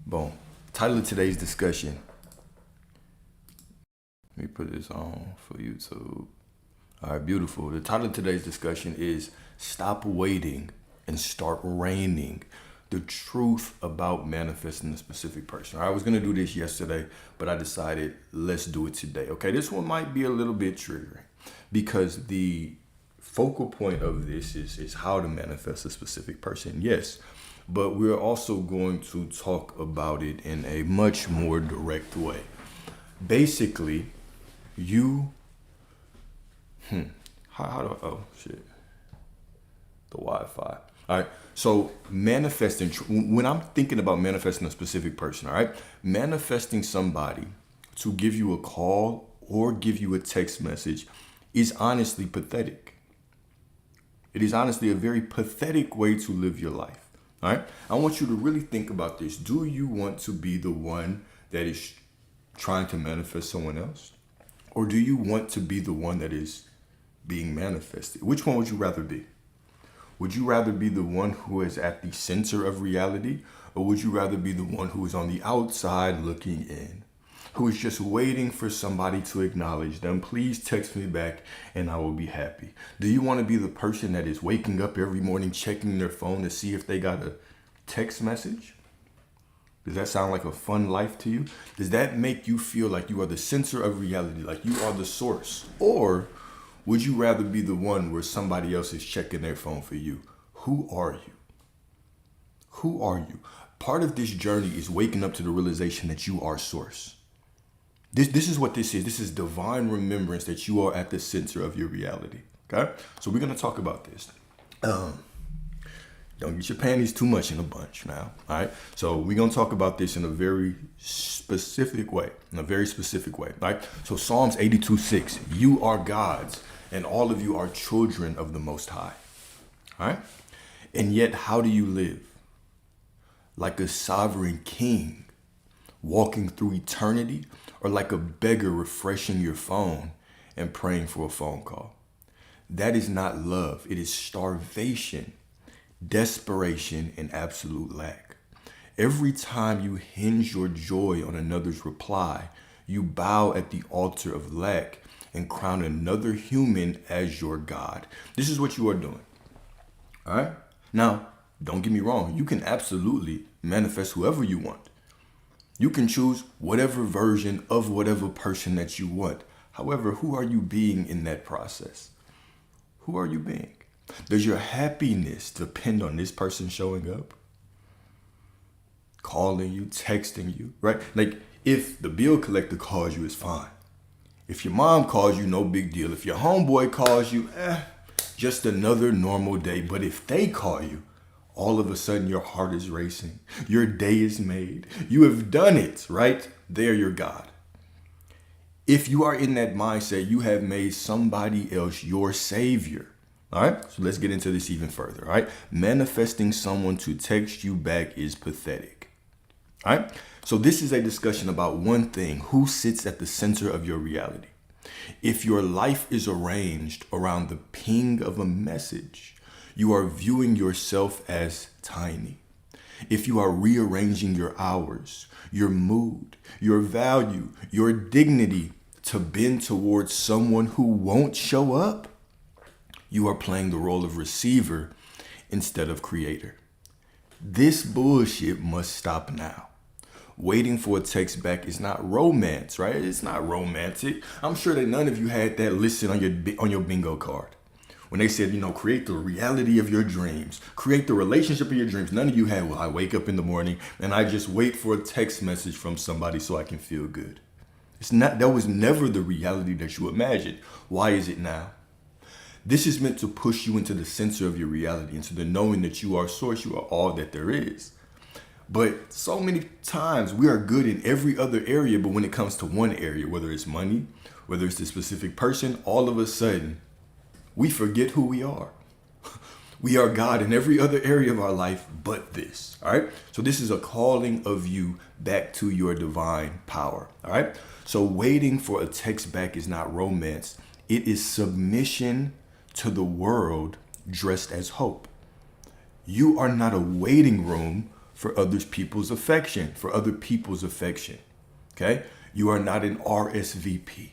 Boom. Title of today's discussion. Let me put this on for YouTube. All right, beautiful. The title of today's discussion is Stop Waiting and Start Reigning. The truth about manifesting a specific person. I was going to do this yesterday, but I decided let's do it today. Okay, this one might be a little bit triggering because the focal point of this is how to manifest a specific person. Yes, but we're also going to talk about it in a much more direct way. Basically, you, how do I, oh shit, the Wi-Fi. All right. So manifesting, when I'm thinking about manifesting a specific person, all right, manifesting somebody to give you a call or give you a text message is honestly pathetic. It is honestly a very pathetic way to live your life. All right. I want you to really think about this. Do you want to be the one that is trying to manifest someone else? Or do you want to be the one that is being manifested? Which one would you rather be? Would you rather be the one who is at the center of reality? Or would you rather be the one who is on the outside looking in? Who is just waiting for somebody to acknowledge them? Please text me back and I will be happy. Do you want to be the person that is waking up every morning checking their phone to see if they got a text message? Does that sound like a fun life to you? Does that make you feel like you are the center of reality, like you are the source? Or would you rather be the one where somebody else is checking their phone for you? Who are you? Who are you? Part of this journey is waking up to the realization that you are source. This is what this is. This is divine remembrance that you are at the center of your reality. Okay? So we're going to talk about this. Don't get your panties too much in a bunch now. All right. So we're going to talk about this in a very specific way. All right. So Psalms 82:6, you are God's and all of you are children of the Most High. All right. And yet, how do you live? Like a sovereign king walking through eternity, or like a beggar refreshing your phone and praying for a phone call? That is not love. It is starvation, desperation, and absolute lack. Every time you hinge your joy on another's reply, you bow at the altar of lack and crown another human as your God. This is what you are doing. All right? Now, don't get me wrong. You can absolutely manifest whoever you want. You can choose whatever version of whatever person that you want. However, who are you being in that process? Who are you being? Does your happiness depend on this person showing up? Calling you, texting you, right? Like if the bill collector calls you, it's fine. If your mom calls you, no big deal. If your homeboy calls you, just another normal day. But if they call you, all of a sudden your heart is racing. Your day is made. You have done it, right? They're your God. If you are in that mindset, you have made somebody else your savior. All right, so let's get into this even further. All right, manifesting someone to text you back is pathetic. All right, so this is a discussion about one thing: who sits at the center of your reality. If your life is arranged around the ping of a message, you are viewing yourself as tiny. If you are rearranging your hours, your mood, your value, your dignity to bend towards someone who won't show up, you are playing the role of receiver instead of creator. This bullshit must stop now. Waiting for a text back is not romance, right? It's not romantic. I'm sure that none of you had that listed on your bingo card. When they said, create the reality of your dreams, create the relationship of your dreams. None of you had, well, I wake up in the morning and I just wait for a text message from somebody so I can feel good. That was never the reality that you imagined. Why is it now? This is meant to push you into the center of your reality, into the knowing that you are source, you are all that there is. But so many times we are good in every other area, but when it comes to one area, whether it's money, whether it's the specific person, all of a sudden we forget who we are. We are God in every other area of our life but this. All right. So this is a calling of you back to your divine power. All right. So waiting for a text back is not romance. It is submission to the world dressed as hope. You are not a waiting room for other people's affection, Okay? You are not an RSVP.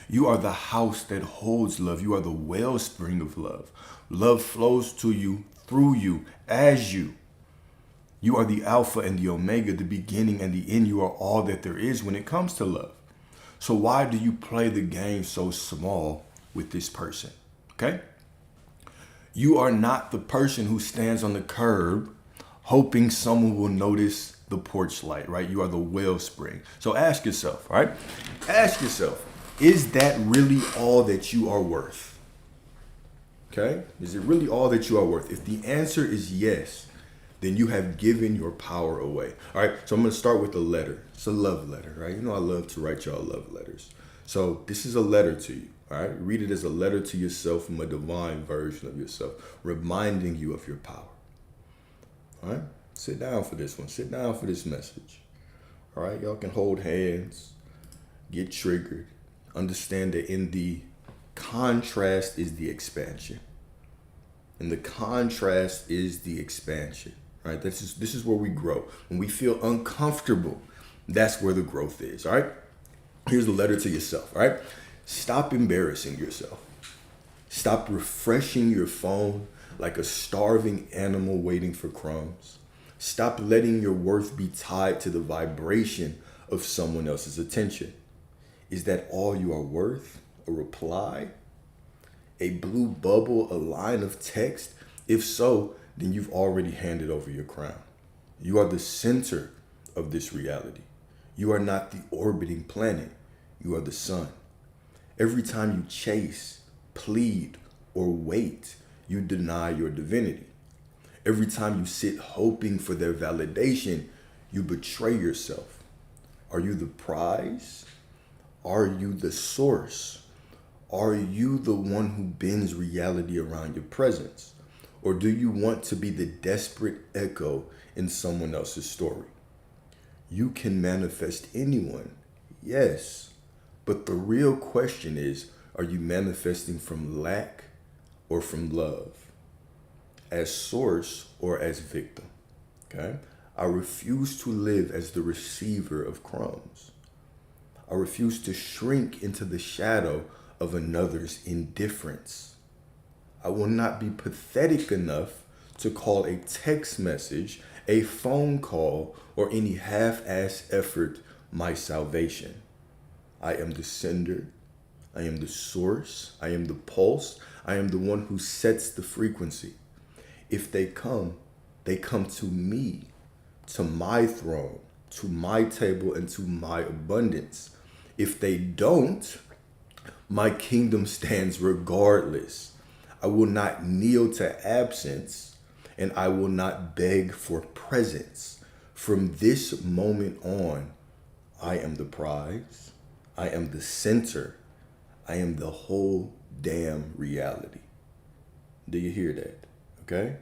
You are the house that holds love. You are the wellspring of love. Love flows to you, through you, as you. You are the Alpha and the Omega, the beginning and the end. You are all that there is when it comes to love. So why do you play the game so small with this person? Okay? You are not the person who stands on the curb hoping someone will notice the porch light, right? You are the wellspring. So ask yourself, all right? Ask yourself, is that really all that you are worth? Okay? Is it really all that you are worth? If the answer is yes, then you have given your power away. All right, so I'm going to start with a letter. It's a love letter, right? You know I love to write y'all love letters. So this is a letter to you, all right? Read it as a letter to yourself from a divine version of yourself, reminding you of your power. All right? Sit down for this one. Sit down for this message. All right? Y'all can hold hands, get triggered. Understand that in the contrast is the expansion. And the contrast is the expansion. Right? This is where we grow. When we feel uncomfortable, that's where the growth is. All right? Here's a letter to yourself. All right? Stop embarrassing yourself. Stop refreshing your phone like a starving animal waiting for crumbs. Stop letting your worth be tied to the vibration of someone else's attention. Is that all you are worth? A reply? A blue bubble? A line of text? If so, then you've already handed over your crown. You are the center of this reality. You are not the orbiting planet. You are the sun. Every time you chase, plead, or wait, you deny your divinity. Every time you sit hoping for their validation, you betray yourself. Are you the prize? Are you the source? Are you the one who bends reality around your presence? Or do you want to be the desperate echo in someone else's story? You can manifest anyone, yes. But the real question is, are you manifesting from lack or from love? As source or as victim? Okay? I refuse to live as the receiver of crumbs. I refuse to shrink into the shadow of another's indifference. I will not be pathetic enough to call a text message, a phone call, or any half-assed effort my salvation. I am the sender. I am the source. I am the pulse. I am the one who sets the frequency. If they come to me, to my throne, to my table, and to my abundance. If they don't, my kingdom stands regardless. I will not kneel to absence, and I will not beg for presence. From this moment on, I am the prize. I am the center. I am the whole damn reality. Do you hear that? Okay?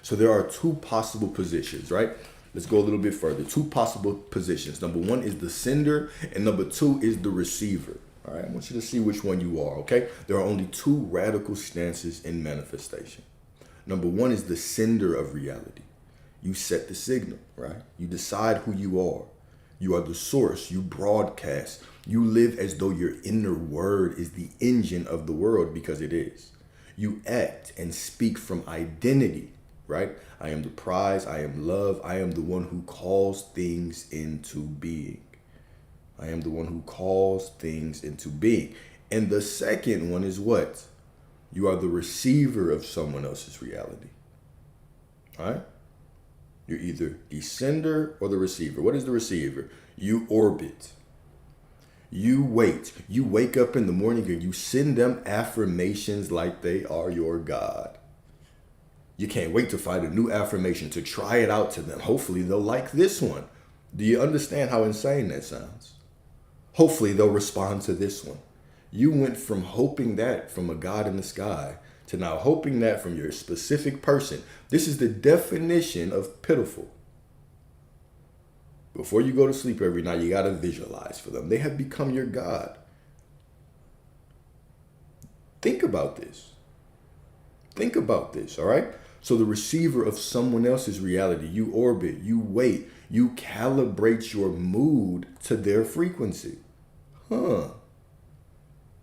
So there are two possible positions, right? Let's go a little bit further. Two possible positions. Number one is the sender, and number two is the receiver. All right, I want you to see which one you are, okay? There are only two radical stances in manifestation. Number one is the sender of reality. You set the signal, right? You decide who you are. You are the source. You broadcast. You live as though your inner word is the engine of the world, because it is. You act and speak from identity, right? I am the prize. I am love. I am the one who calls things into being. I am the one who calls things into being. And the second one is what? You are the receiver of someone else's reality. All right? You're either the sender or the receiver. What is the receiver? You orbit. You wait. You wake up in the morning and you send them affirmations like they are your God. You can't wait to find a new affirmation, to try it out to them. Hopefully they'll like this one. Do you understand how insane that sounds? Hopefully they'll respond to this one. You went from hoping that from a God in the sky to now hoping that from your specific person. This is the definition of pitiful. Before you go to sleep every night, you got to visualize for them. They have become your God. Think about this. Think about this, all right? So the receiver of someone else's reality, you orbit, you wait, you calibrate your mood to their frequency. You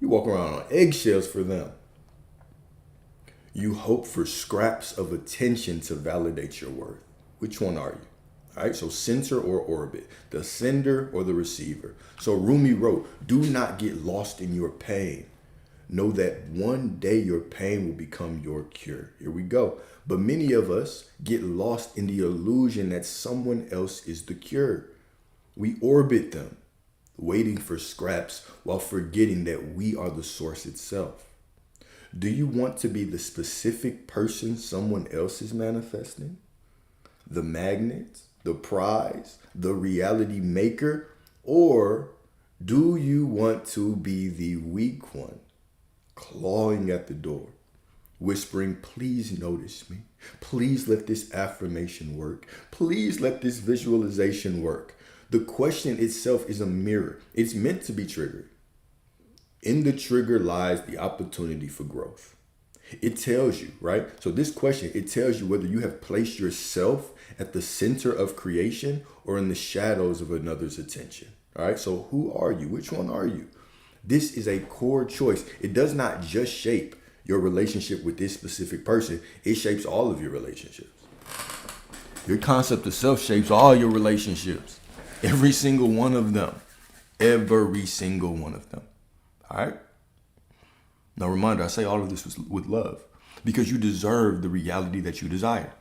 walk around on eggshells for them. You hope for scraps of attention to validate your worth. Which one are you? All right, so center or orbit, the sender or the receiver. So Rumi wrote, do not get lost in your pain. Know that one day your pain will become your cure. Here we go. But many of us get lost in the illusion that someone else is the cure. We orbit them, waiting for scraps while forgetting that we are the source itself. Do you want to be the specific person someone else is manifesting? The magnet, the prize, the reality maker? Or do you want to be the weak one, clawing at the door, whispering, please notice me. Please let this affirmation work. Please let this visualization work. The question itself is a mirror. It's meant to be triggered. In the trigger lies the opportunity for growth. It tells you, right? So this question, it tells you whether you have placed yourself at the center of creation or in the shadows of another's attention. All right. So who are you? Which one are you? This is a core choice. It does not just shape your relationship with this specific person. It shapes all of your relationships. Your concept of self shapes all your relationships. Every single one of them. Every single one of them. All right. Now, reminder, I say all of this with love because you deserve the reality that you desire.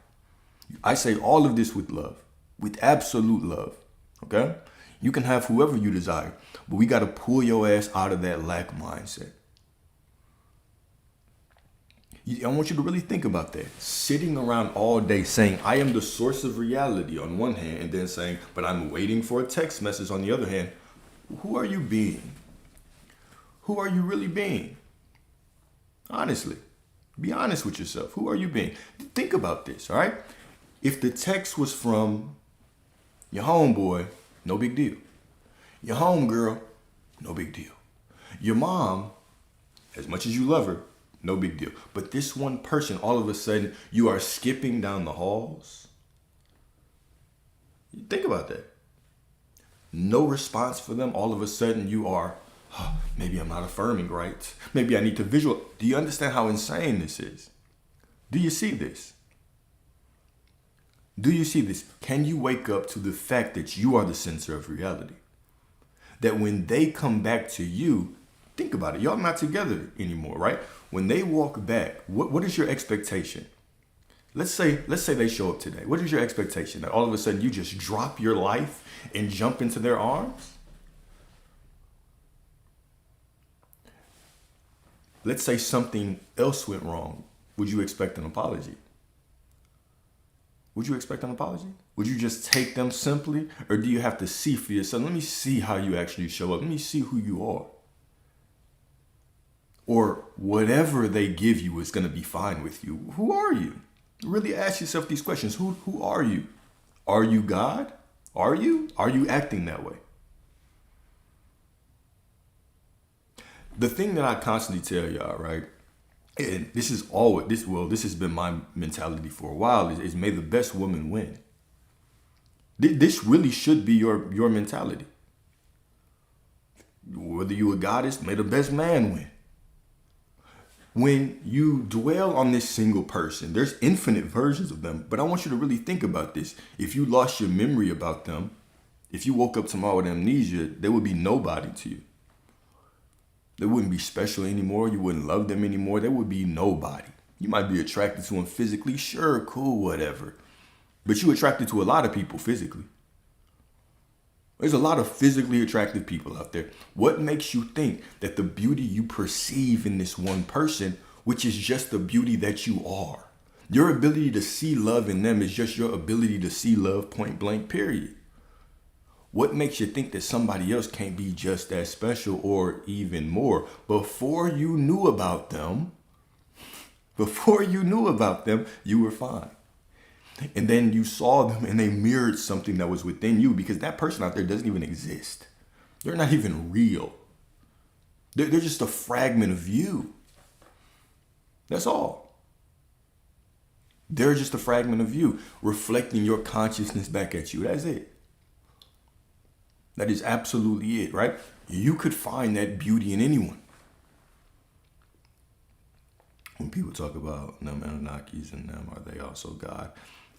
I say all of this with love, with absolute love. Okay. You can have whoever you desire, but we got to pull your ass out of that lack mindset. I want you to really think about that. Sitting around all day saying, I am the source of reality on one hand, and then saying, but I'm waiting for a text message on the other hand. Who are you being? Who are you really being? Honestly, be honest with yourself. Who are you being? Think about this, all right? If the text was from your homeboy, no big deal. Your homegirl, no big deal. Your mom, as much as you love her, no big deal. But this one person, all of a sudden, you are skipping down the halls. Think about that. No response for them. All of a sudden, you are, maybe I'm not affirming right. Maybe I need to visual. Do you understand how insane this is? Do you see this? Do you see this? Can you wake up to the fact that you are the center of reality? That when they come back to you, think about it. Y'all not together anymore, right? When they walk back, what is your expectation? Let's say they show up today. What is your expectation? That all of a sudden you just drop your life and jump into their arms? Let's say something else went wrong. Would you expect an apology? Would you expect an apology? Would you just take them simply? Or do you have to see for yourself? Let me see how you actually show up. Let me see who you are. Or whatever they give you is going to be fine with you. Who are you? Really ask yourself these questions. Who are you? Are you God? Are you? Are you acting that way? The thing that I constantly tell y'all, right? And this is always this has been my mentality for a while, is may the best woman win. This really should be your mentality. Whether you a goddess, may the best man win. When you dwell on this single person, there's infinite versions of them, but I want you to really think about this. If you lost your memory about them, if you woke up tomorrow with amnesia, there would be nobody to you. They wouldn't be special anymore. You wouldn't love them anymore. There would be nobody. You might be attracted to them physically. Sure, cool, whatever. But you're attracted to a lot of people physically. There's a lot of physically attractive people out there. What makes you think that the beauty you perceive in this one person, which is just the beauty that you are, your ability to see love in them is just your ability to see love point blank, period. What makes you think that somebody else can't be just as special or even more? Before you knew about them, you were fine. And then you saw them and they mirrored something that was within you, because that person out there doesn't even exist. They're not even real. They're just a fragment of you. That's all. They're just a fragment of you, reflecting your consciousness back at you. That's it. That is absolutely it, right? You could find that beauty in anyone. When people talk about them Anunnakis and them, are they also God?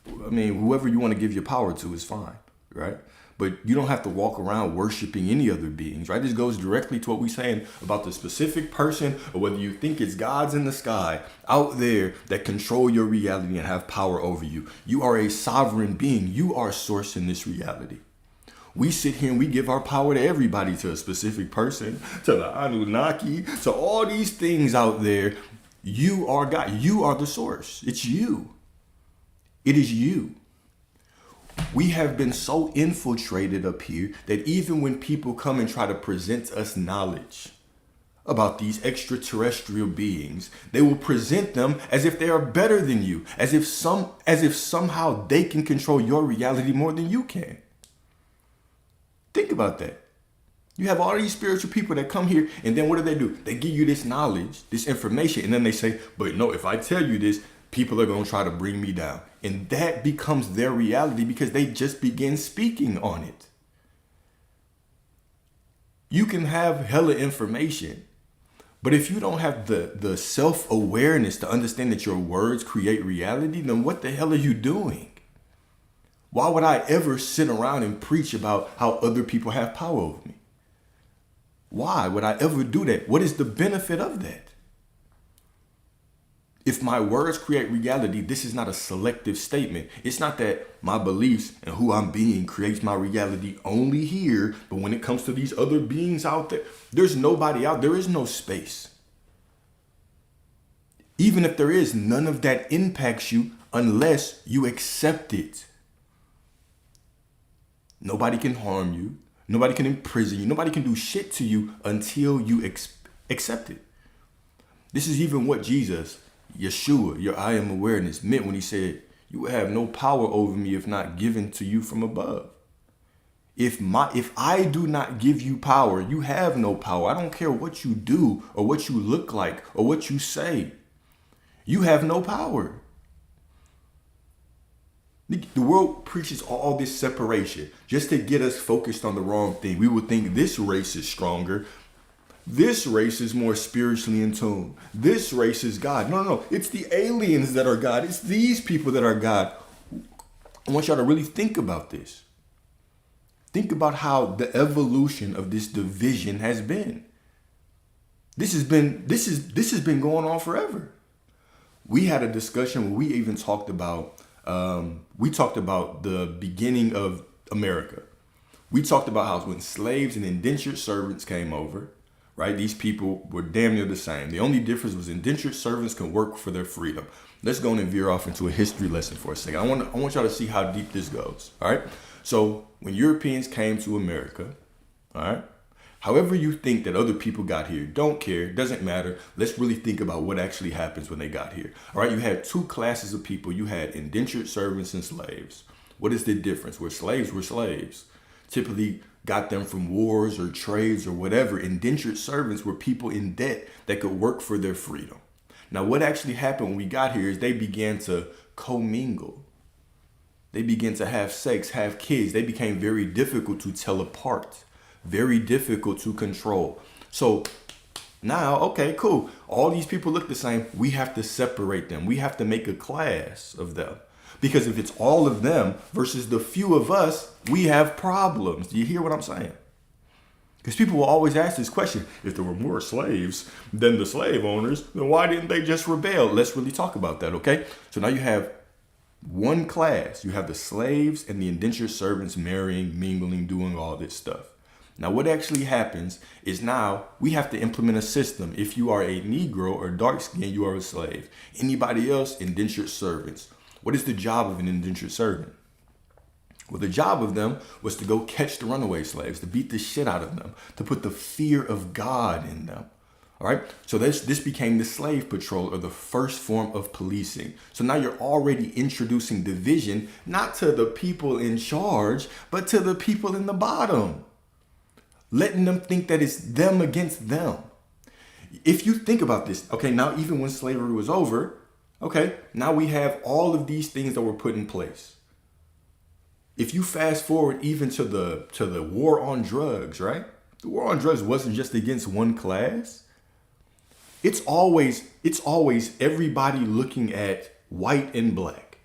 I mean, whoever you want to give your power to is fine, right? But you don't have to walk around worshiping any other beings, right? This goes directly to what we're saying about the specific person, or whether you think it's gods in the sky out there that control your reality and have power over you. You are a sovereign being. You are source in this reality. We sit here and we give our power to everybody, to a specific person, to the Anunnaki, to all these things out there. You are God. You are the source. It's you. It is you. We have been so infiltrated up here that even when people come and try to present us knowledge about these extraterrestrial beings, they will present them as if they are better than you, as if somehow they can control your reality more than you can. Think about that. You have all these spiritual people that come here, and then what do? They give you this knowledge, this information, and then they say, but no, if I tell you this, people are going to try to bring me down. And that becomes their reality because they just begin speaking on it. You can have hella information, but if you don't have the self-awareness to understand that your words create reality, then what the hell are you doing? Why would I ever sit around and preach about how other people have power over me? Why would I ever do that? What is the benefit of that? If my words create reality, this is not a selective statement. It's not that my beliefs and who I'm being creates my reality only here, but when it comes to these other beings out there, there's nobody out there. Is no space. Even if there is, none of that impacts you unless you accept it. Nobody can harm you. Nobody can imprison you. Nobody can do shit to you until you accept it. This is even what Jesus, Yeshua, your I am awareness, meant when he said, you have no power over me if not given to you from above. If I do not give you power, you have no power. I don't care what you do or what you look like or what you say. You have no power. The world preaches all this separation just to get us focused on the wrong thing. We would think this race is stronger. This race is more spiritually in tune. This race is God. No. It's the aliens that are God. It's these people that are God. I want y'all to really think about this. Think about how the evolution of this division has been. This has been going on forever. We had a discussion where we even talked about the beginning of America. We talked about how when slaves and indentured servants came over, right? These people were damn near the same. The only difference was indentured servants can work for their freedom. Let's go and veer off into a history lesson for a second. I want y'all to see how deep this goes. All right. So when Europeans came to America, all right, however you think that other people got here, don't care, doesn't matter. Let's really think about what actually happens when they got here. All right, you had two classes of people. You had indentured servants and slaves. What is the difference? Where slaves were slaves, typically got them from wars or trades or whatever. Indentured servants were people in debt that could work for their freedom. Now, what actually happened when we got here is they began to commingle. They began to have sex, have kids. They became very difficult to tell apart. Very difficult to control. So now, okay, cool. All these people look the same. We have to separate them. We have to make a class of them. Because if it's all of them versus the few of us, we have problems. Do you hear what I'm saying? Because people will always ask this question. If there were more slaves than the slave owners, then why didn't they just rebel? Let's really talk about that, okay? So now you have one class. You have the slaves and the indentured servants marrying, mingling, doing all this stuff. Now, what actually happens is now we have to implement a system. If you are a Negro or dark skinned, you are a slave. Anybody else, indentured servants. What is the job of an indentured servant? Well, the job of them was to go catch the runaway slaves, to beat the shit out of them, to put the fear of God in them. All right. So this became the slave patrol, or the first form of policing. So now you're already introducing division, not to the people in charge, but to the people in the bottom. Letting them think that it's them against them. If you think about this, okay, now even when slavery was over, Okay, now we have all of these things that were put in place. If you fast forward even to the war on drugs, right? The war on drugs wasn't just against one class. It's always everybody looking at white and black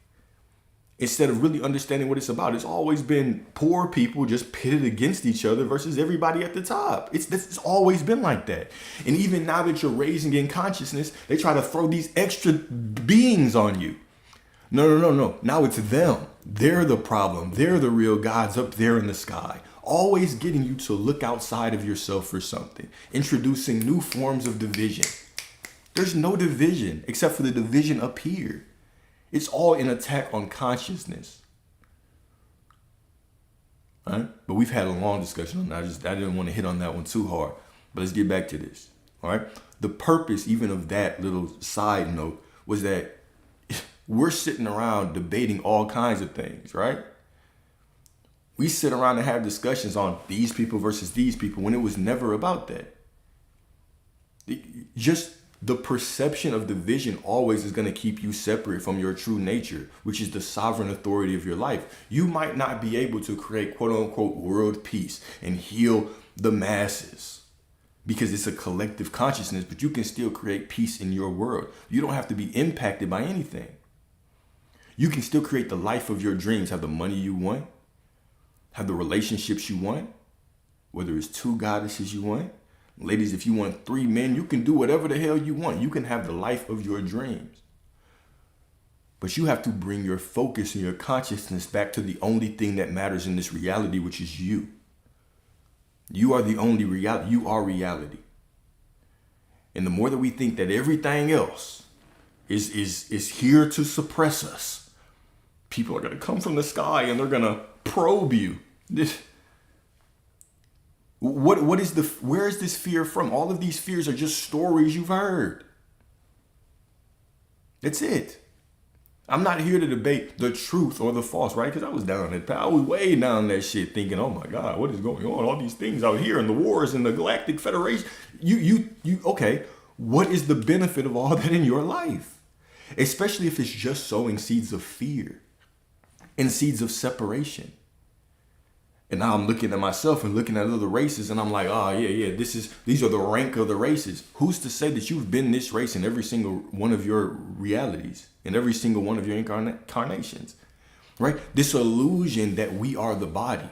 instead of really understanding what it's about. It's always been poor people just pitted against each other versus everybody at the top. It's always been like that. And even now that you're raising in consciousness, they try to throw these extra beings on you. No. Now it's them. They're the problem. They're the real gods up there in the sky. Always getting you to look outside of yourself for something. Introducing new forms of division. There's no division except for the division up here. It's all an attack on consciousness. All right? But we've had a long discussion on that. I didn't want to hit on that one too hard. But let's get back to this. All right? The purpose even of that little side note was that we're sitting around debating all kinds of things, right? We sit around and have discussions on these people versus these people when it was never about that. Just the perception of division always is going to keep you separate from your true nature, which is the sovereign authority of your life. You might not be able to create quote unquote world peace and heal the masses because it's a collective consciousness, but you can still create peace in your world. You don't have to be impacted by anything. You can still create the life of your dreams, have the money you want, have the relationships you want, whether it's 2 goddesses you want. Ladies, if you want 3 men, you can do whatever the hell you want. You can have the life of your dreams. But you have to bring your focus and your consciousness back to the only thing that matters in this reality, which is you. You are the only reality. You are reality. And the more that we think that everything else is here to suppress us, people are going to come from the sky and they're going to probe you. Where is this fear from? All of these fears are just stories you've heard. That's it. I'm not here to debate the truth or the false, right? Because I was down that path. I was way down that shit thinking, oh my God, what is going on? All these things out here and the wars and the Galactic Federation. Okay. What is the benefit of all that in your life? Especially if it's just sowing seeds of fear and seeds of separation. And now I'm looking at myself and looking at other races and I'm like, these are the rank of the races. Who's to say that you've been this race in every single one of your realities, in every single one of your incarnations, right? This illusion that we are the body.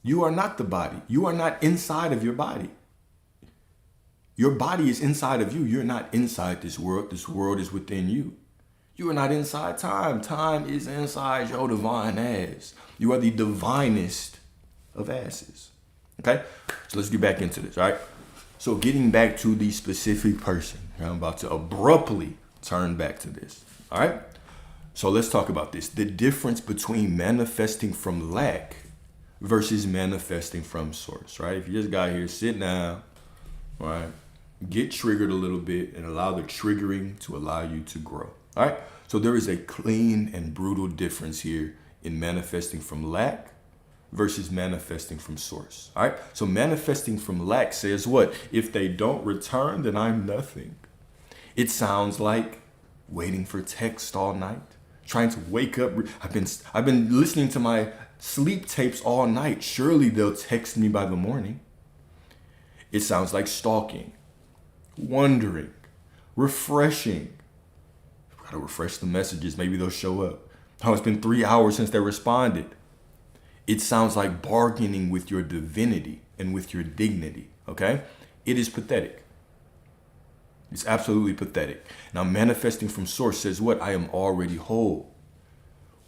You are not the body. You are not inside of your body. Your body is inside of you. You're not inside this world. This world is within you. You are not inside time. Time is inside your divine ass. You are the divinest of asses. Okay? So let's get back into this, all right? So getting back to the specific person, I'm about to abruptly turn back to this, all right? So let's talk about this. The difference between manifesting from lack versus manifesting from source, right? If you just got here, sit down, all right? Get triggered a little bit and allow the triggering to allow you to grow. All right. So there is a clean and brutal difference here in manifesting from lack versus manifesting from source. All right. So manifesting from lack says what? If they don't return, then I'm nothing. It sounds like waiting for text all night, trying to wake up. I've been listening to my sleep tapes all night. Surely they'll text me by the morning. It sounds like stalking, wondering, refreshing. Gotta refresh the messages. Maybe they'll show up. Oh, it's been 3 hours since they responded. It sounds like bargaining with your divinity and with your dignity. Okay? It is pathetic. It's absolutely pathetic. Now, manifesting from source says what? I am already whole.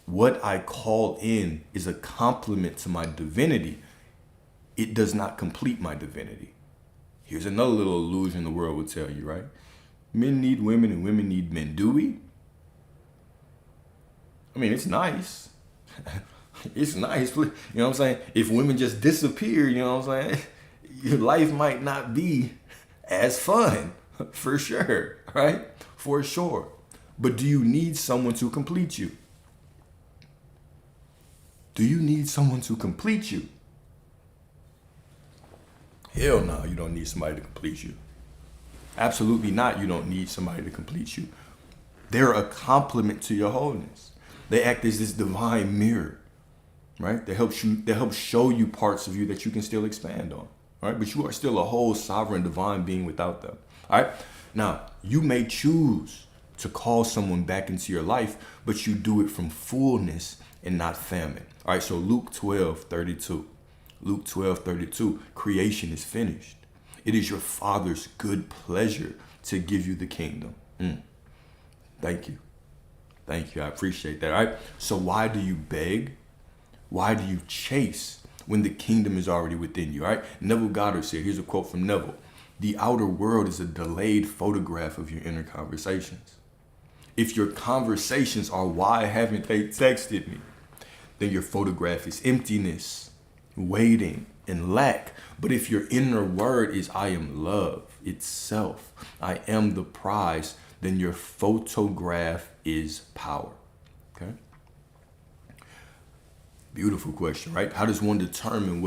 What I call in is a complement to my divinity. It does not complete my divinity. Here's another little illusion the world will tell you, right? Men need women and women need men. Do we? I mean, it's nice. It's nice. You know what I'm saying? If women just disappear, you know what I'm saying? Your life might not be as fun, for sure, right? For sure. But do you need someone to complete you? Do you need someone to complete you? Hell no, you don't need somebody to complete you. Absolutely not. You don't need somebody to complete you. They're a complement to your wholeness. They act as this divine mirror, right? That helps show you parts of you that you can still expand on, right? But you are still a whole sovereign divine being without them. All right. Now, you may choose to call someone back into your life, but you do it from fullness and not famine. All right. So Luke 12:32. Luke 12:32. Creation is finished. It is your Father's good pleasure to give you the kingdom. Thank you. Thank you. I appreciate that. All right. So why do you beg? Why do you chase when the kingdom is already within you? All right. Neville Goddard said, here's a quote from Neville: the outer world is a delayed photograph of your inner conversations. If your conversations are why haven't they texted me, then your photograph is emptiness, waiting, and lack. But if your inner word is I am love itself, I am the prize, then your photograph is power. Okay? Beautiful question, right? How does one determine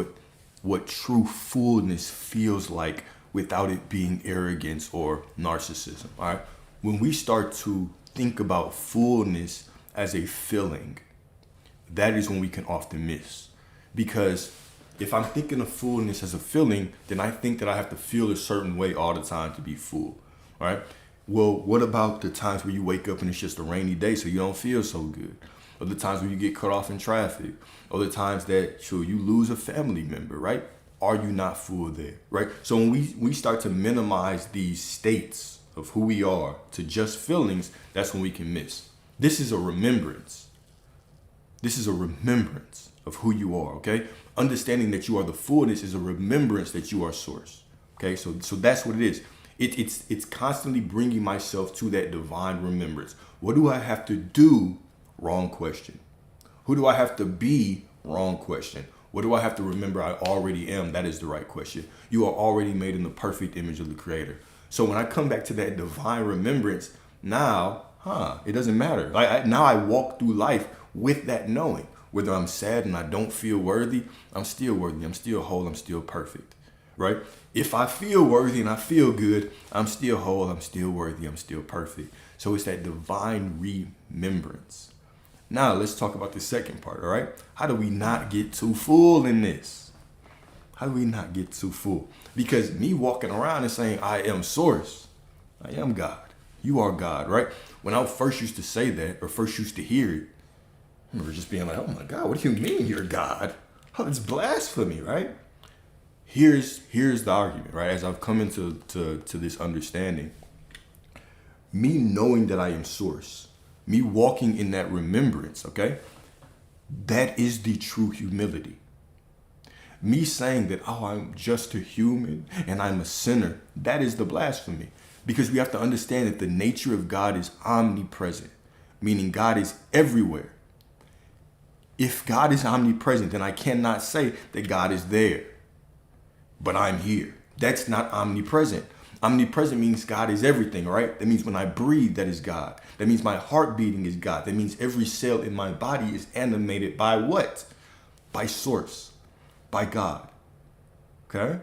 what true fullness feels like without it being arrogance or narcissism? All right. When we start to think about fullness as a feeling, that is when we can often miss. Because if I'm thinking of fullness as a feeling, then I think that I have to feel a certain way all the time to be full. All right. Well, what about the times where you wake up and it's just a rainy day so you don't feel so good? Or the times when you get cut off in traffic? Or the times that you lose a family member, right? Are you not full there, right? So when we start to minimize these states of who we are to just feelings, that's when we can miss. This is a remembrance. This is a remembrance of who you are, okay? Understanding that you are the fullness is a remembrance that you are source, okay? So that's what it is. It's constantly bringing myself to that divine remembrance. What do I have to do? Wrong question. Who do I have to be? Wrong question. What do I have to remember I already am? That is the right question. You are already made in the perfect image of the Creator. So when I come back to that divine remembrance, now, it doesn't matter. Now I walk through life with that knowing. Whether I'm sad and I don't feel worthy, I'm still worthy. I'm still whole. I'm still perfect, right? If I feel worthy and I feel good, I'm still whole. I'm still worthy. I'm still perfect. So it's that divine remembrance. Now let's talk about the second part, all right? How do we not get too full in this? How do we not get too full? Because me walking around and saying, I am source, I am God, you are God, right? When I first used to say that or first used to hear it, I remember just being like, oh my God, what do you mean you're God? Oh, it's blasphemy, right? Here's the argument, right? As I've come into this understanding, me knowing that I am source, me walking in that remembrance, okay? That is the true humility. Me saying that, I'm just a human and I'm a sinner, that is the blasphemy. Because we have to understand that the nature of God is omnipresent, meaning God is everywhere. If God is omnipresent, then I cannot say that God is there, but I'm here. That's not omnipresent. Omnipresent means God is everything, right? That means when I breathe, that is God. That means my heart beating is God. That means every cell in my body is animated by what? By source, by God, okay?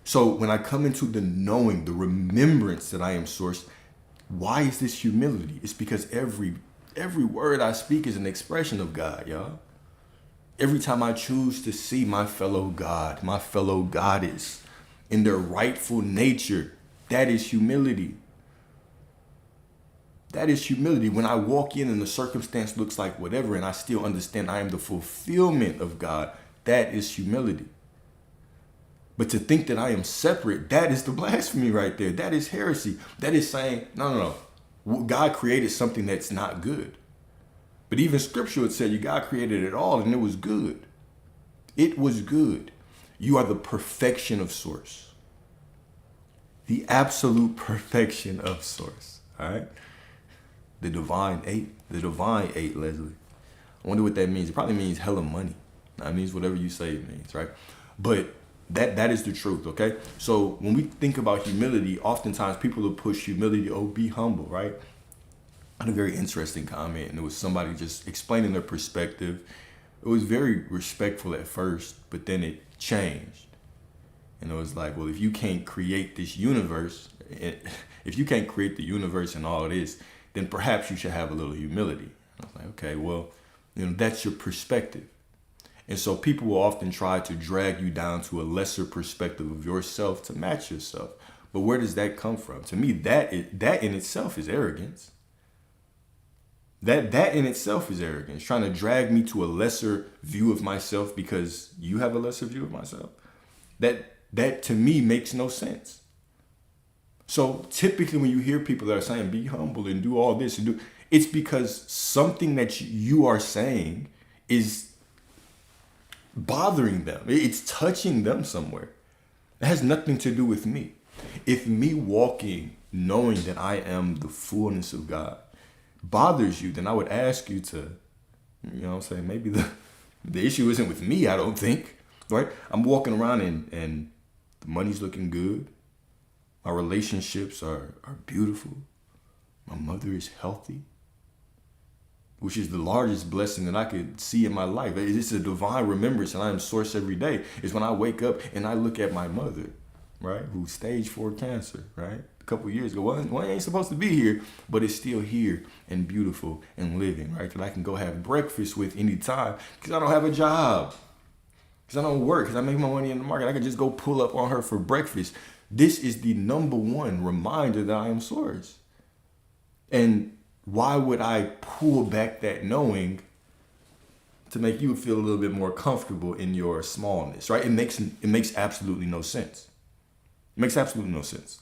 So when I come into the knowing, the remembrance that I am source, why is this humility? It's because every word I speak is an expression of God, y'all. Every time I choose to see my fellow God, my fellow goddess in their rightful nature, that is humility. That is humility. When I walk in and the circumstance looks like whatever and I still understand I am the fulfillment of God, that is humility. But to think that I am separate, that is the blasphemy right there. That is heresy. That is saying, no. God created something that's not good. But even scripture would tell you God created it all and it was good. It was good. You are the perfection of source. The absolute perfection of source. All right. The divine eight, Leslie. I wonder what that means. It probably means hella money. That means whatever you say it means, right? But that is the truth, okay? So when we think about humility, oftentimes people will push humility, be humble, right? I had a very interesting comment, and it was somebody just explaining their perspective. It was very respectful at first, but then it changed. And it was like, well, if you can't create this universe, if you can't create the universe and all this, then perhaps you should have a little humility. I was like, okay, well, that's your perspective. And so people will often try to drag you down to a lesser perspective of yourself to match yourself. But where does that come from? To me, that in itself is arrogance. That in itself is arrogance, trying to drag me to a lesser view of myself because you have a lesser view of myself. That to me makes no sense. So typically when you hear people that are saying, be humble and do all this and do, it's because something that you are saying is bothering them. It's touching them somewhere. It has nothing to do with me. If me walking, knowing that I am the fullness of God, bothers you, then I would ask you to, maybe the issue isn't with me, I don't think, right? I'm walking around and the money's looking good. My relationships are beautiful. My mother is healthy, which is the largest blessing that I could see in my life. It's a divine remembrance and I am source every day. Is when I wake up and I look at my mother, right, who's stage 4 cancer, right? A couple of years ago, well, it ain't supposed to be here, but it's still here and beautiful and living, right? That I can go have breakfast with anytime because I don't have a job, because I don't work, because I make my money in the market. I can just go pull up on her for breakfast. This is the number one reminder that I am source. And why would I pull back that knowing to make you feel a little bit more comfortable in your smallness, right? It makes absolutely no sense. It makes absolutely no sense.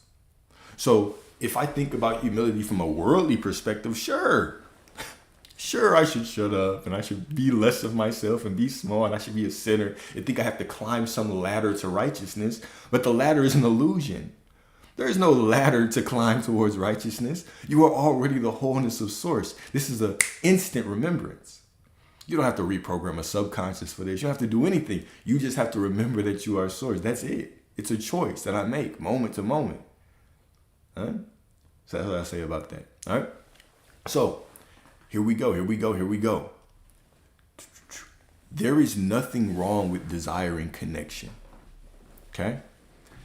So if I think about humility from a worldly perspective, sure, I should shut up and I should be less of myself and be small and I should be a sinner and think I have to climb some ladder to righteousness. But the ladder is an illusion. There is no ladder to climb towards righteousness. You are already the wholeness of source. This is an instant remembrance. You don't have to reprogram a subconscious for this. You don't have to do anything. You just have to remember that you are source. That's it. It's a choice that I make moment to moment. All right? So that's what I say about that. All right? So here we go. There is nothing wrong with desiring connection. Okay?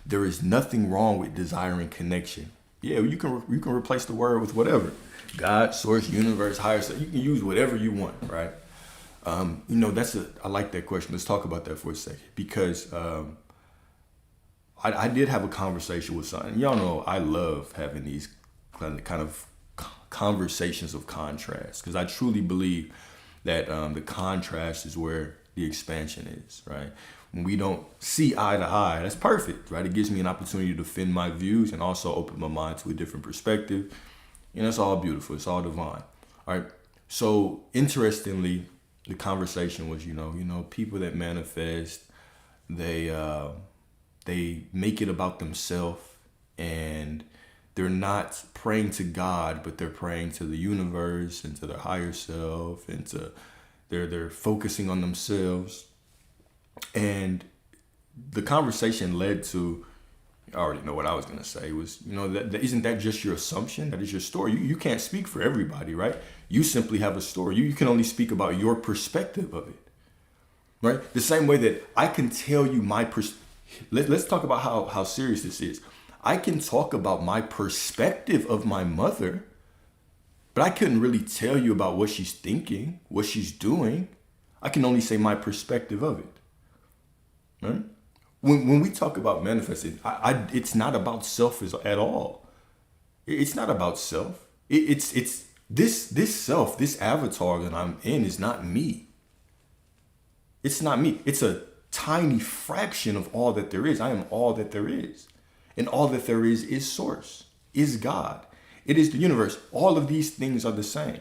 There is nothing wrong with desiring connection. Yeah, you can replace the word with whatever. God, source, universe, higher self. You can use whatever you want, right? I like that question. Let's talk about that for a second because I did have a conversation with someone. Y'all know I love having these kind of conversations of contrast because I truly believe that the contrast is where the expansion is, right? When we don't see eye to eye, that's perfect, right? It gives me an opportunity to defend my views and also open my mind to a different perspective. It's all beautiful. It's all divine. All right. So interestingly, the conversation was, people that manifest, they make it about themselves and they're not praying to God, but they're praying to the universe and to their higher self and to they're focusing on themselves. And the conversation led to, I already know what I was going to say was, that isn't that just your assumption? That is your story. You can't speak for everybody, right? You simply have a story. You can only speak about your perspective of it, right? The same way that I can tell you let's talk about how serious this is. I can talk about my perspective of my mother, but I couldn't really tell you about what she's thinking, what she's doing. I can only say my perspective of it. Right? When we talk about manifesting, it's not about self at all. It's not about self. It's this self, this avatar that I'm in is not me. It's not me. It's a tiny fraction of all that there is. I am all that there is. And all that there is source, is God. It is the universe. All of these things are the same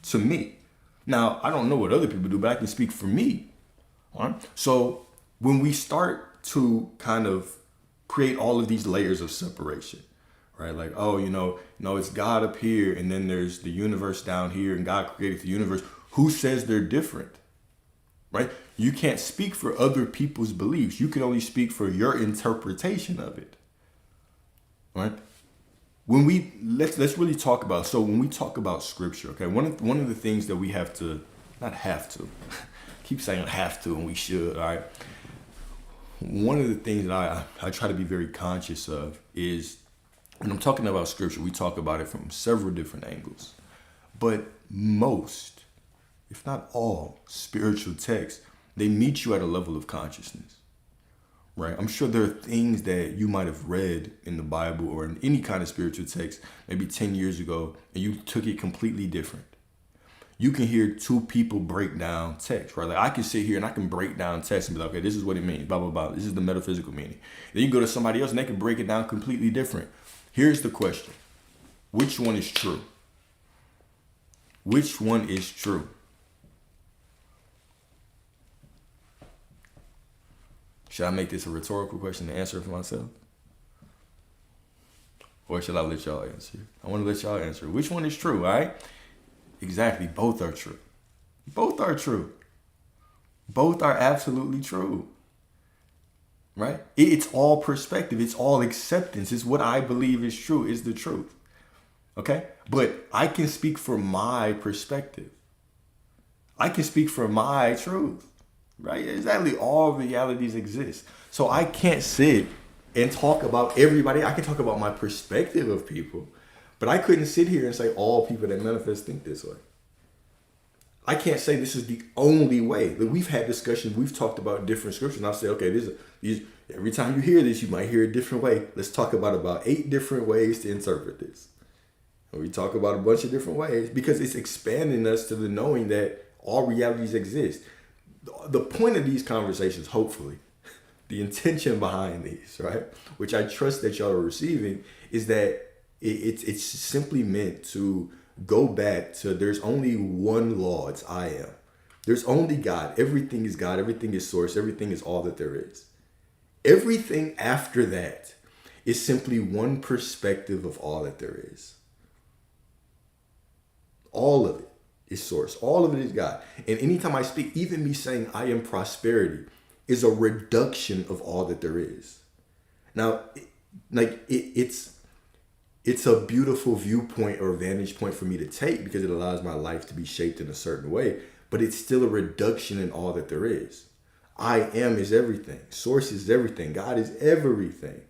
to me. Now, I don't know what other people do, but I can speak for me. All right? So when we start to kind of create all of these layers of separation, right? Like, it's God up here and then there's the universe down here and God created the universe. Who says they're different, right? You can't speak for other people's beliefs. You can only speak for your interpretation of it, right? When let's really talk about, so when we talk about scripture, okay, one of the things that we have to, not have to, keep saying have to and we should, all right? one of the things that I try to be very conscious of is when I'm talking about scripture, we talk about it from several different angles. But most, if not all, spiritual texts, they meet you at a level of consciousness, right? I'm sure there are things that you might have read in the Bible or in any kind of spiritual text maybe 10 years ago, and you took it completely different. You can hear two people break down text, right? Like I can sit here and I can break down text and be like, okay, this is what it means, blah, blah, blah. This is the metaphysical meaning. Then you go to somebody else and they can break it down completely different. Here's the question. Which one is true? Which one is true? Should I make this a rhetorical question to answer for myself? Or should I let y'all answer? I want to let y'all answer. Which one is true, all right? Exactly. Both are true. Both are true. Both are absolutely true. Right? It's all perspective. It's all acceptance. It's what I believe is true, is the truth. Okay? But I can speak for my perspective. I can speak for my truth. Right? Exactly. All realities exist. So I can't sit and talk about everybody. I can talk about my perspective of people. But I couldn't sit here and say all people that manifest think this way. I can't say this is the only way. Like we've had discussions. We've talked about different scriptures. And I'll say, okay, every time you hear this, you might hear a different way. Let's talk about 8 different ways to interpret this. And we talk about a bunch of different ways because it's expanding us to the knowing that all realities exist. The point of these conversations, hopefully, the intention behind these, right, which I trust that y'all are receiving, is that it's simply meant to go back to there's only one law. It's I am. There's only God. Everything is God. Everything is source. Everything is all that there is. Everything after that is simply one perspective of all that there is. All of it is source. All of it is God. And anytime I speak, even me saying I am prosperity is a reduction of all that there is. Now, it's a beautiful viewpoint or vantage point for me to take because it allows my life to be shaped in a certain way, but it's still a reduction in all that there is. I am is everything. Source is everything. God is everything.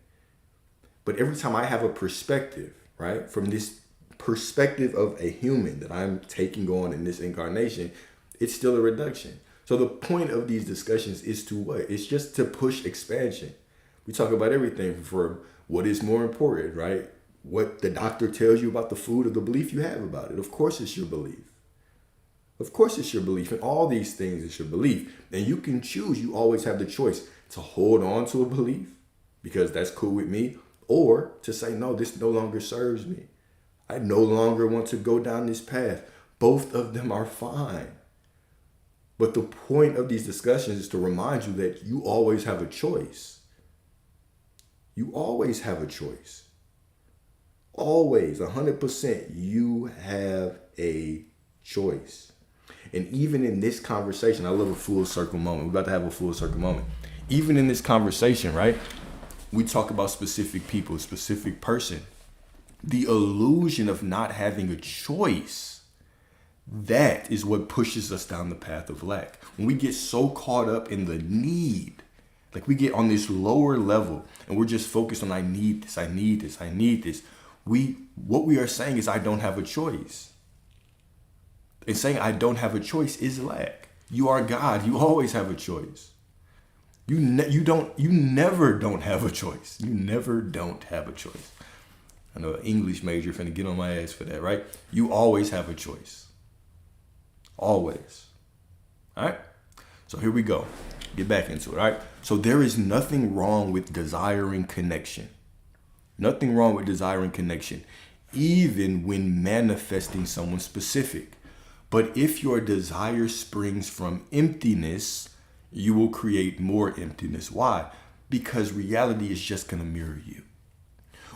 But every time I have a perspective, right, from this perspective of a human that I'm taking on in this incarnation, it's still a reduction. So the point of these discussions is to what? It's just to push expansion. We talk about everything from what is more important, right? What the doctor tells you about the food or the belief you have about it. Of course it's your belief. Of course it's your belief. And all these things is your belief. And you can choose. You always have the choice to hold on to a belief because that's cool with me, or to say, no, this no longer serves me. I no longer want to go down this path. Both of them are fine. But the point of these discussions is to remind you that you always have a choice. You always have a choice. Always, 100%, you have a choice. And even in this conversation, I love a full circle moment. We're about to have a full circle moment. Even in this conversation, right? We talk about specific people, specific person. The illusion of not having a choice, that is what pushes us down the path of lack. When we get so caught up in the need, like we get on this lower level and we're just focused on I need this, I need this, I need this. What we are saying is I don't have a choice. And saying I don't have a choice is lack. You are God. You always have a choice. You never don't have a choice. You never don't have a choice. I know an English major finna get on my ass for that, right? You always have a choice. Always. All right? So here we go. Get back into it, all right? So there is nothing wrong with desiring connection. Nothing wrong with desiring connection, even when manifesting someone specific. But if your desire springs from emptiness, you will create more emptiness. Why? Because reality is just going to mirror you.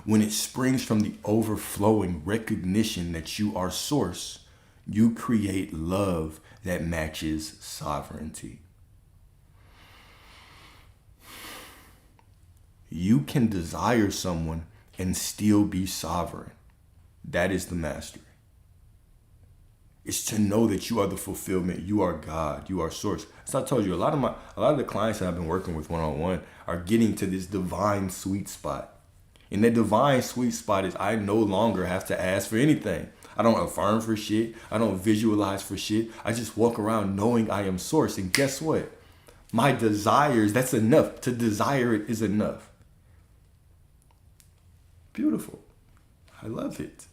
When it springs from the overflowing recognition that you are source, you create love that matches sovereignty. You can desire someone and still be sovereign. That is the mastery. It's to know that you are the fulfillment. You are God. You are source. As I told you, a lot of the clients that I've been working with one-on-one are getting to this divine sweet spot. And that divine sweet spot is I no longer have to ask for anything. I don't affirm for shit. I don't visualize for shit. I just walk around knowing I am source. And guess what? My desires, that's enough. To desire it is enough. Beautiful. I love it.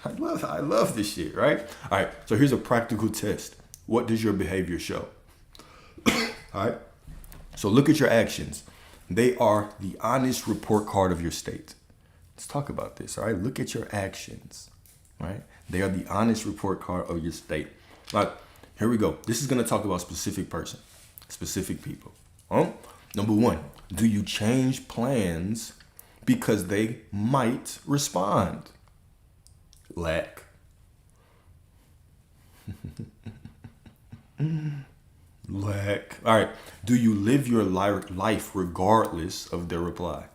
I love this shit, right? All right, so here's a practical test. What does your behavior show? All right, so look at your actions. They are the honest report card of your state. Let's talk about this, all right? Look at your actions, right? They are the honest report card of your state. All right, here we go. This is gonna talk about specific person, specific people. Number one, do you change plans because they might respond? Lack. Lack. All right. Do you live your life regardless of their reply?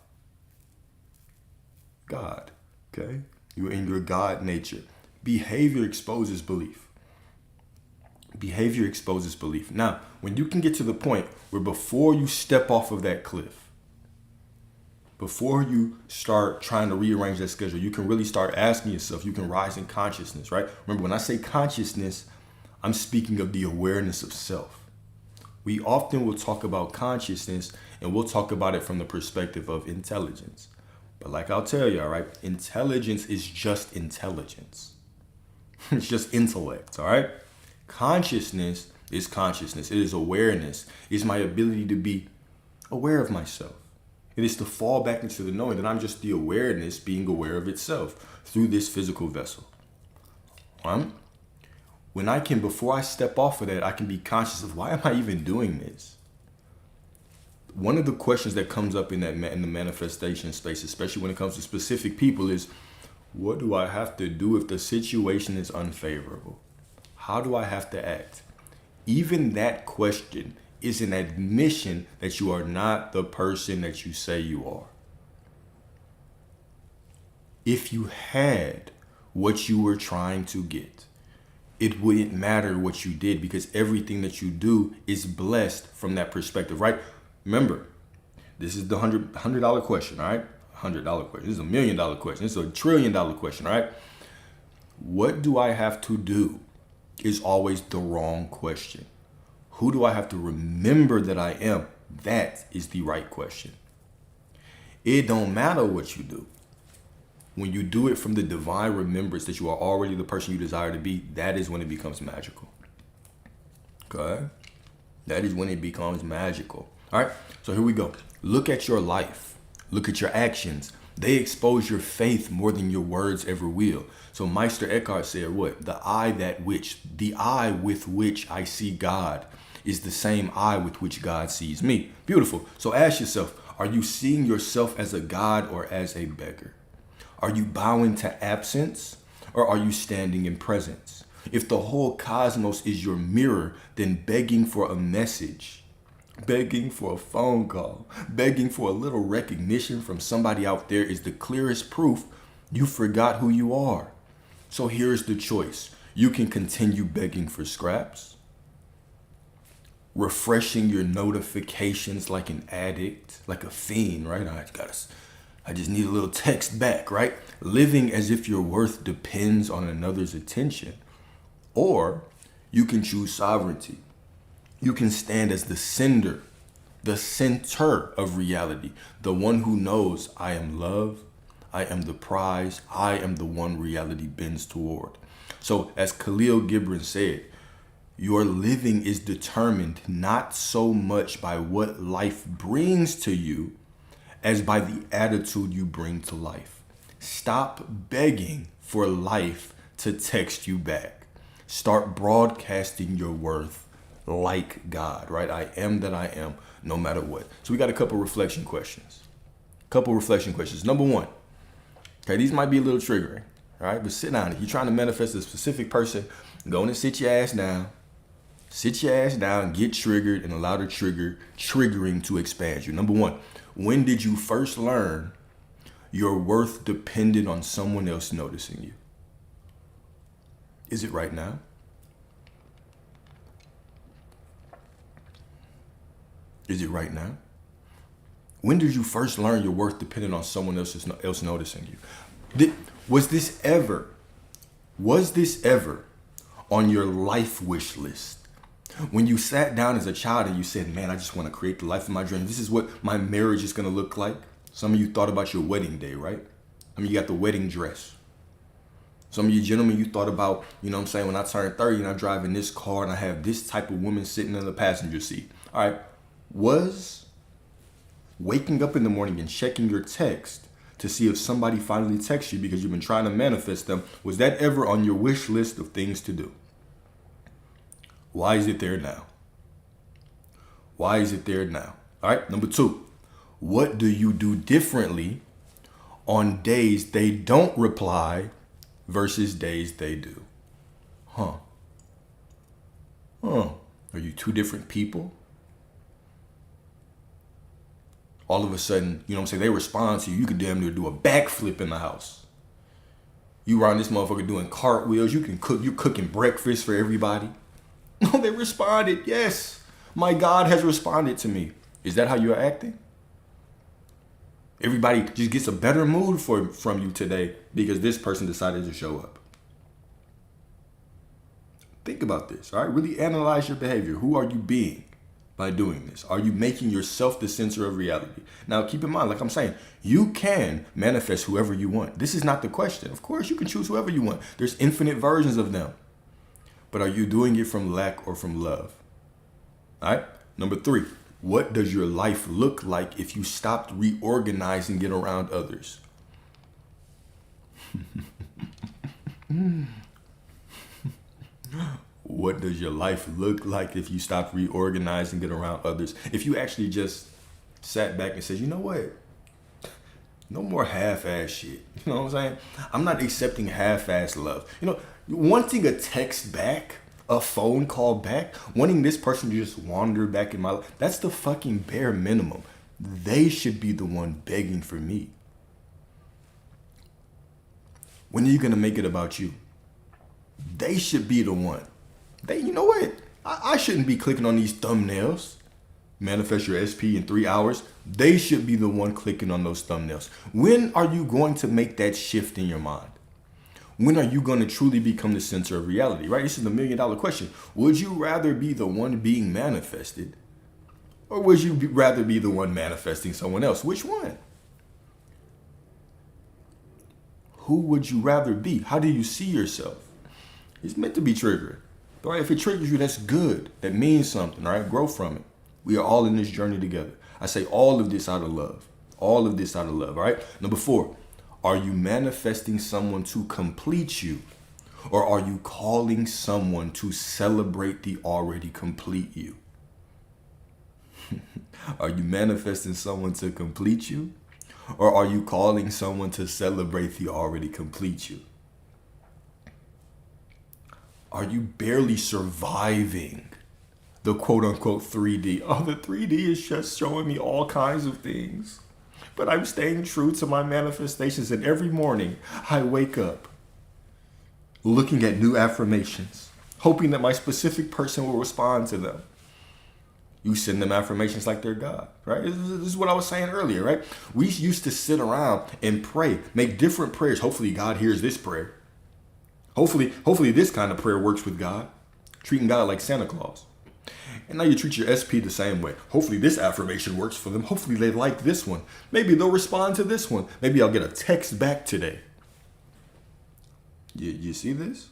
God. Okay. You're in your God nature. Behavior exposes belief. Behavior exposes belief. Now, when you can get to the point where before you step off of that cliff, before you start trying to rearrange that schedule, you can really start asking yourself, you can rise in consciousness, right? Remember, when I say consciousness, I'm speaking of the awareness of self. We often will talk about consciousness and we'll talk about it from the perspective of intelligence. But like I'll tell you, all right, intelligence is just intelligence. It's just intellect, all right? Consciousness is consciousness. It is awareness. It's my ability to be aware of myself. It is to fall back into the knowing that I'm just the awareness being aware of itself through this physical vessel. When I can, before I step off of that, I can be conscious of why am I even doing this? One of the questions that comes up in the manifestation space, especially when it comes to specific people, is what do I have to do if the situation is unfavorable? How do I have to act? Even that question is an admission that you are not the person that you say you are. If you had what you were trying to get, it wouldn't matter what you did because everything that you do is blessed from that perspective, right? Remember, this is the $100 question, all right? $100 question. This is $1 million question. This is $1 trillion question, all right? What do I have to do is always the wrong question. Who do I have to remember that I am? That is the right question. It don't matter what you do. When you do it from the divine remembrance that you are already the person you desire to be, that is when it becomes magical. Okay? That is when it becomes magical. All right? So here we go. Look at your life. Look at your actions. They expose your faith more than your words ever will. So Meister Eckhart said what? The eye with which I see God is the same eye with which God sees me. Beautiful. So ask yourself, are you seeing yourself as a God or as a beggar? Are you bowing to absence or are you standing in presence? If the whole cosmos is your mirror, then begging for a message, begging for a phone call, begging for a little recognition from somebody out there is the clearest proof you forgot who you are. So here's the choice. You can continue begging for scraps, refreshing your notifications like an addict, like a fiend, right? I just need a little text back, right? Living as if your worth depends on another's attention. Or you can choose sovereignty. You can stand as the center of reality, the one who knows I am love, I am the prize, I am the one reality bends toward. So as Khalil Gibran said, your living is determined not so much by what life brings to you as by the attitude you bring to life. Stop begging for life to text you back. Start broadcasting your worth like God, right? I am that I am, no matter what. So we got a couple reflection questions. Number one, okay, these might be a little triggering, all right? But sit down. If you're trying to manifest a specific person, go and sit your ass down. Sit your ass down, get triggered, and allow the triggering to expand you. Number one, when did you first learn your worth depended on someone else noticing you? Is it right now? Is it right now? When did you first learn your worth depending on someone else noticing you? Was this ever on your life wish list? When you sat down as a child and you said, man, I just want to create the life of my dreams. This is what my marriage is going to look like. Some of you thought about your wedding day, right? I mean, you got the wedding dress. Some of you gentlemen, you thought about, you know what I'm saying, when I turn 30 and I drive in this car and I have this type of woman sitting in the passenger seat. All right. Was waking up in the morning and checking your text to see if somebody finally texts you because you've been trying to manifest them, was that ever on your wish list of things to do? Why is it there now? Why is it there now? All right. Number 2, what do you do differently on days they don't reply versus days they do? Are you two different people? All of a sudden, you know what I'm saying, they respond to you. You could damn near do a backflip in the house. You around this motherfucker doing cartwheels. You're cooking breakfast for everybody. No, they responded. Yes, my God has responded to me. Is that how you're acting? Everybody just gets a better mood from you today because this person decided to show up. Think about this, all right? Really analyze your behavior. Who are you being by doing this? Are you making yourself the center of reality? Now, keep in mind, like I'm saying, you can manifest whoever you want. This is not the question. Of course, you can choose whoever you want. There's infinite versions of them. But are you doing it from lack or from love? All right. Number 3, what does your life look like if you stopped reorganizing it around others? What does your life look like if you stopped reorganizing it around others? If you actually just sat back and said, you know what? No more half-ass shit. You know what I'm saying? I'm not accepting half-ass love. You know, wanting a text back, a phone call back, wanting this person to just wander back in my life, that's the fucking bare minimum. They should be the one begging for me. When are you going to make it about you? They should be the one. You know what? I shouldn't be clicking on these thumbnails. Manifest your SP in 3 hours. They should be the one clicking on those thumbnails. When are you going to make that shift in your mind? When are you going to truly become the center of reality, right? This is the $1 million question. Would you rather be the one being manifested, or would you rather be the one manifesting someone else? Which one? Who would you rather be? How do you see yourself? It's meant to be triggering. All right, if it triggers you, that's good. That means something, all right? Grow from it. We are all in this journey together. I say all of this out of love. All of this out of love, all right? Number 4, are you manifesting someone to complete you? Or are you calling someone to celebrate the already complete you? Are you manifesting someone to complete you? Or are you calling someone to celebrate the already complete you? Are you barely surviving the quote unquote 3D? Oh, the 3D is just showing me all kinds of things. But I'm staying true to my manifestations. And every morning I wake up looking at new affirmations, hoping that my specific person will respond to them. You send them affirmations like they're God, right? This is what I was saying earlier, right? We used to sit around and pray, make different prayers. Hopefully God hears this prayer. Hopefully this kind of prayer works with God, treating God like Santa Claus. And now you treat your SP the same way. Hopefully this affirmation works for them. Hopefully they like this one. Maybe they'll respond to this one. Maybe I'll get a text back today. You see this?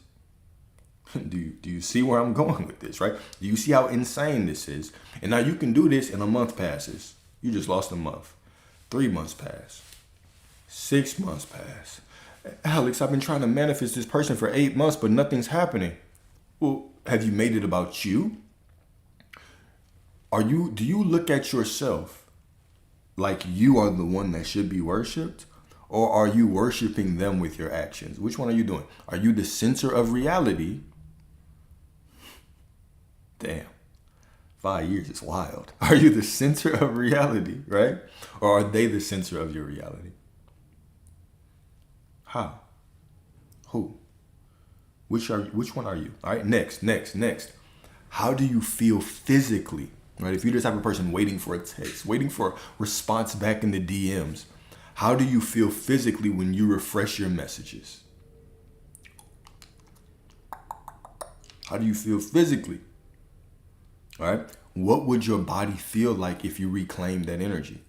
Do you see where I'm going with this, right? Do you see how insane this is? And now you can do this and a month passes. You just lost a month. 3 months pass. 6 months pass. Alex, I've been trying to manifest this person for 8 months, but nothing's happening. Well, have you made it about you? Do you look at yourself like you are the one that should be worshiped? Or are you worshiping them with your actions? Which one are you doing? Are you the center of reality? Damn, 5 years is wild. Are you the center of reality, right? Or are they the center of your reality? How? Who? Which one are you? All right, next. How do you feel physically right? If you're the type of person waiting for a text, waiting for a response back in the DMs, how do you feel physically when you refresh your messages? How do you feel physically? All right? What would your body feel like if you reclaimed that energy?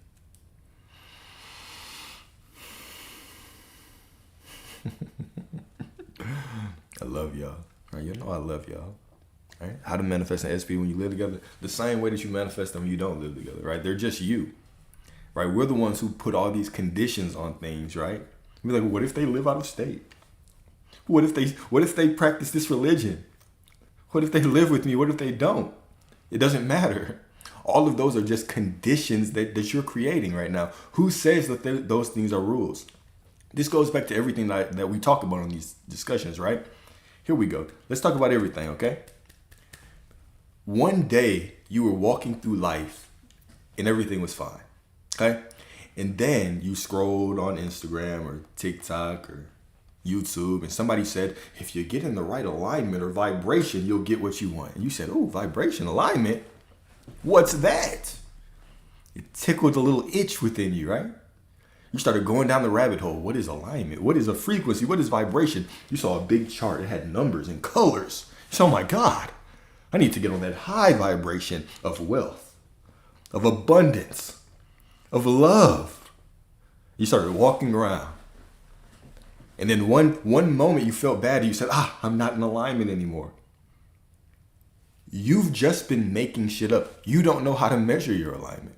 I love y'all. Right? You know I love y'all. Right? How to manifest an SP when you live together? The same way that you manifest them when you don't live together, right? They're just you. Right? We're the ones who put all these conditions on things, right? We're like, well, what if they live out of state? What if they practice this religion? What if they live with me? What if they don't? It doesn't matter. All of those are just conditions that you're creating right now. Who says that those things are rules? This goes back to everything that we talk about in these discussions, right? Here we go. Let's talk about everything, okay? One day you were walking through life and everything was fine, okay? And then you scrolled on Instagram or TikTok or YouTube and somebody said, if you get in the right alignment or vibration, you'll get what you want. And you said, oh, vibration, alignment? What's that? It tickled a little itch within you, right? You started going down the rabbit hole. What is alignment? What is a frequency? What is vibration? You saw a big chart. It had numbers and colors. You said, oh my God, I need to get on that high vibration of wealth, of abundance, of love. You started walking around. And then one moment you felt bad and you said, I'm not in alignment anymore. You've just been making shit up. You don't know how to measure your alignment.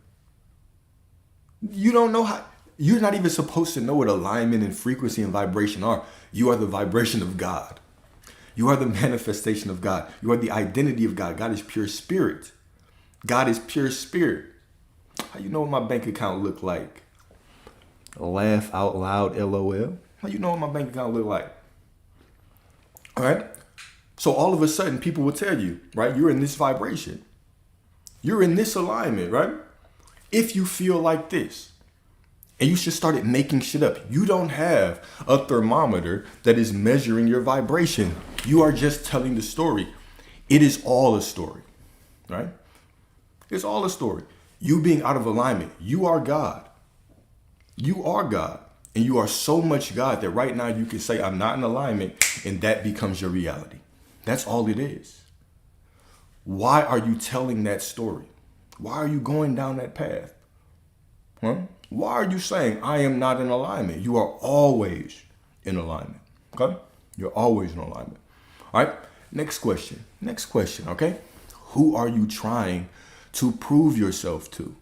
You don't know how. You're not even supposed to know what alignment and frequency and vibration are. You are the vibration of God. You are the manifestation of God. You are the identity of God. God is pure spirit. God is pure spirit. How you know what my bank account look like? Laugh out loud, LOL. How you know what my bank account look like? All right. So all of a sudden people will tell you, right? You're in this vibration. You're in this alignment, right? If you feel like this. And you just started making shit up. You don't have a thermometer that is measuring your vibration. You are just telling the story. It is all a story, right? It's all a story. You being out of alignment. You are God. You are God. And you are so much God that right now you can say, I'm not in alignment, and that becomes your reality. That's all it is. Why are you telling that story? Why are you going down that path? Huh? Why are you saying I am not in alignment? You are always in alignment. Okay? You're always in alignment. All right. Next question, okay? Who are you trying to prove yourself to?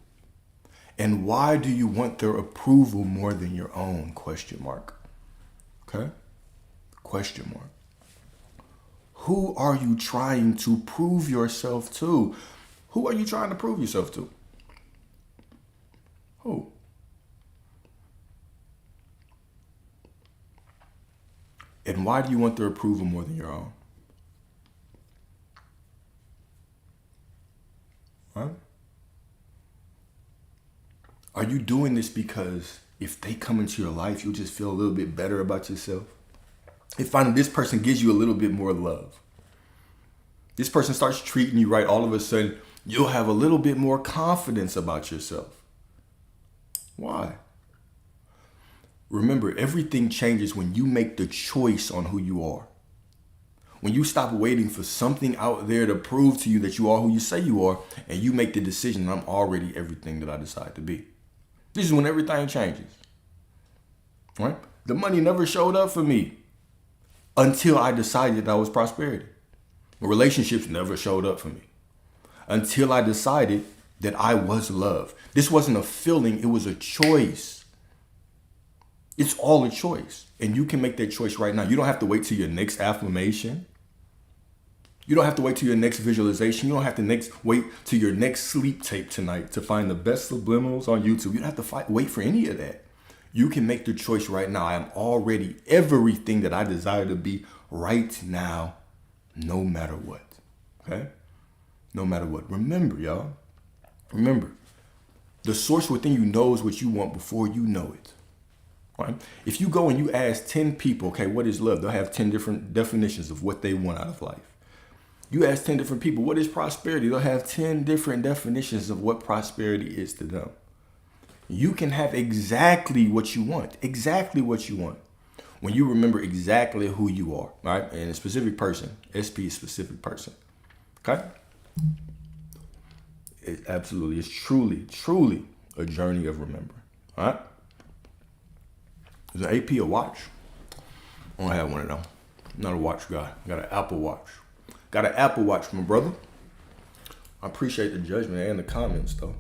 And why do you want their approval more than your own? Question mark. Okay? Question mark. Who are you trying to prove yourself to? Who are you trying to prove yourself to? Who? And why do you want their approval more than your own? Right? Are you doing this because if they come into your life, you'll just feel a little bit better about yourself? If finally this person gives you a little bit more love, this person starts treating you right, all of a sudden, you'll have a little bit more confidence about yourself. Why? Remember, everything changes when you make the choice on who you are. When you stop waiting for something out there to prove to you that you are who you say you are, and you make the decision, I'm already everything that I decide to be. This is when everything changes. Right? The money never showed up for me until I decided that was prosperity. Relationships never showed up for me until I decided that I was love. This wasn't a feeling, it was a choice. It's all a choice. And you can make that choice right now. You don't have to wait till your next affirmation. You don't have to wait till your next visualization. You don't have to wait till your next sleep tape tonight to find the best subliminals on YouTube. You don't have to wait for any of that. You can make the choice right now. I am already everything that I desire to be right now, no matter what. Okay? No matter what. Remember, y'all. Remember, the source within you knows what you want before you know it. Right? If you go and you ask 10 people, okay, what is love? They'll have 10 different definitions of what they want out of life. You ask 10 different people, what is prosperity? They'll have 10 different definitions of what prosperity is to them. You can have exactly what you want. Exactly what you want. When you remember exactly who you are, right? And a specific person, SP is specific person. Okay? It's truly a journey of remembering. All right? Is an AP a watch? I don't have one of them. I'm not a watch guy. I got an Apple Watch. Got an Apple Watch, my brother. I appreciate the judgment and the comments, though.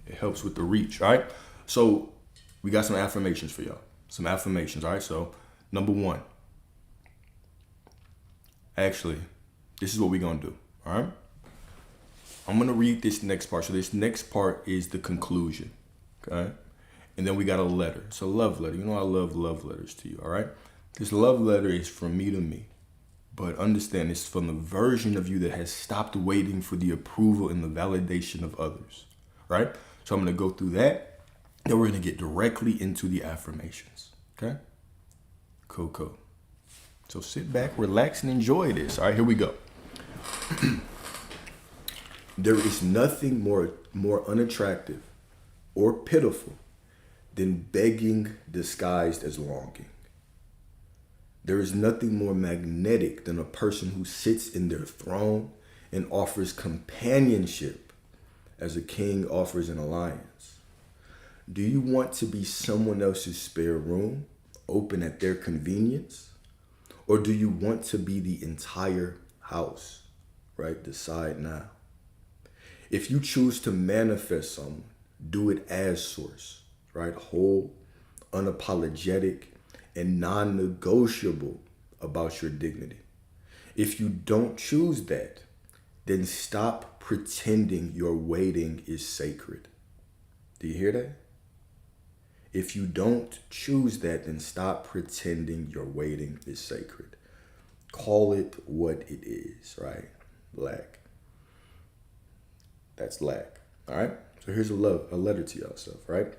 It helps with the reach, all right? So we got some affirmations for y'all. Some affirmations, all right? So number one. Actually, this is what we're going to do, all right? I'm going to read this next part. So this next part is the conclusion, okay? And then we got a letter. It's a love letter. You know I love love letters to you, all right? This love letter is from me to me. But understand, it's from the version of you that has stopped waiting for the approval and the validation of others, right? So I'm going to go through that. Then we're going to get directly into the affirmations, okay? Cool. So sit back, relax, and enjoy this. All right, here we go. There is nothing more unattractive or pitiful than begging disguised as longing. There is nothing more magnetic than a person who sits in their throne and offers companionship as a king offers an alliance. Do you want to be someone else's spare room, open at their convenience? Or do you want to be the entire house, right? Decide now. If you choose to manifest someone, do it as source, right? Whole, unapologetic, and non-negotiable about your dignity. If you don't choose that, then stop pretending your waiting is sacred. Do you hear that? If you don't choose that, then stop pretending your waiting is sacred. Call it what it is, right? Lack. That's lack, all right? So here's a letter to yourself, right?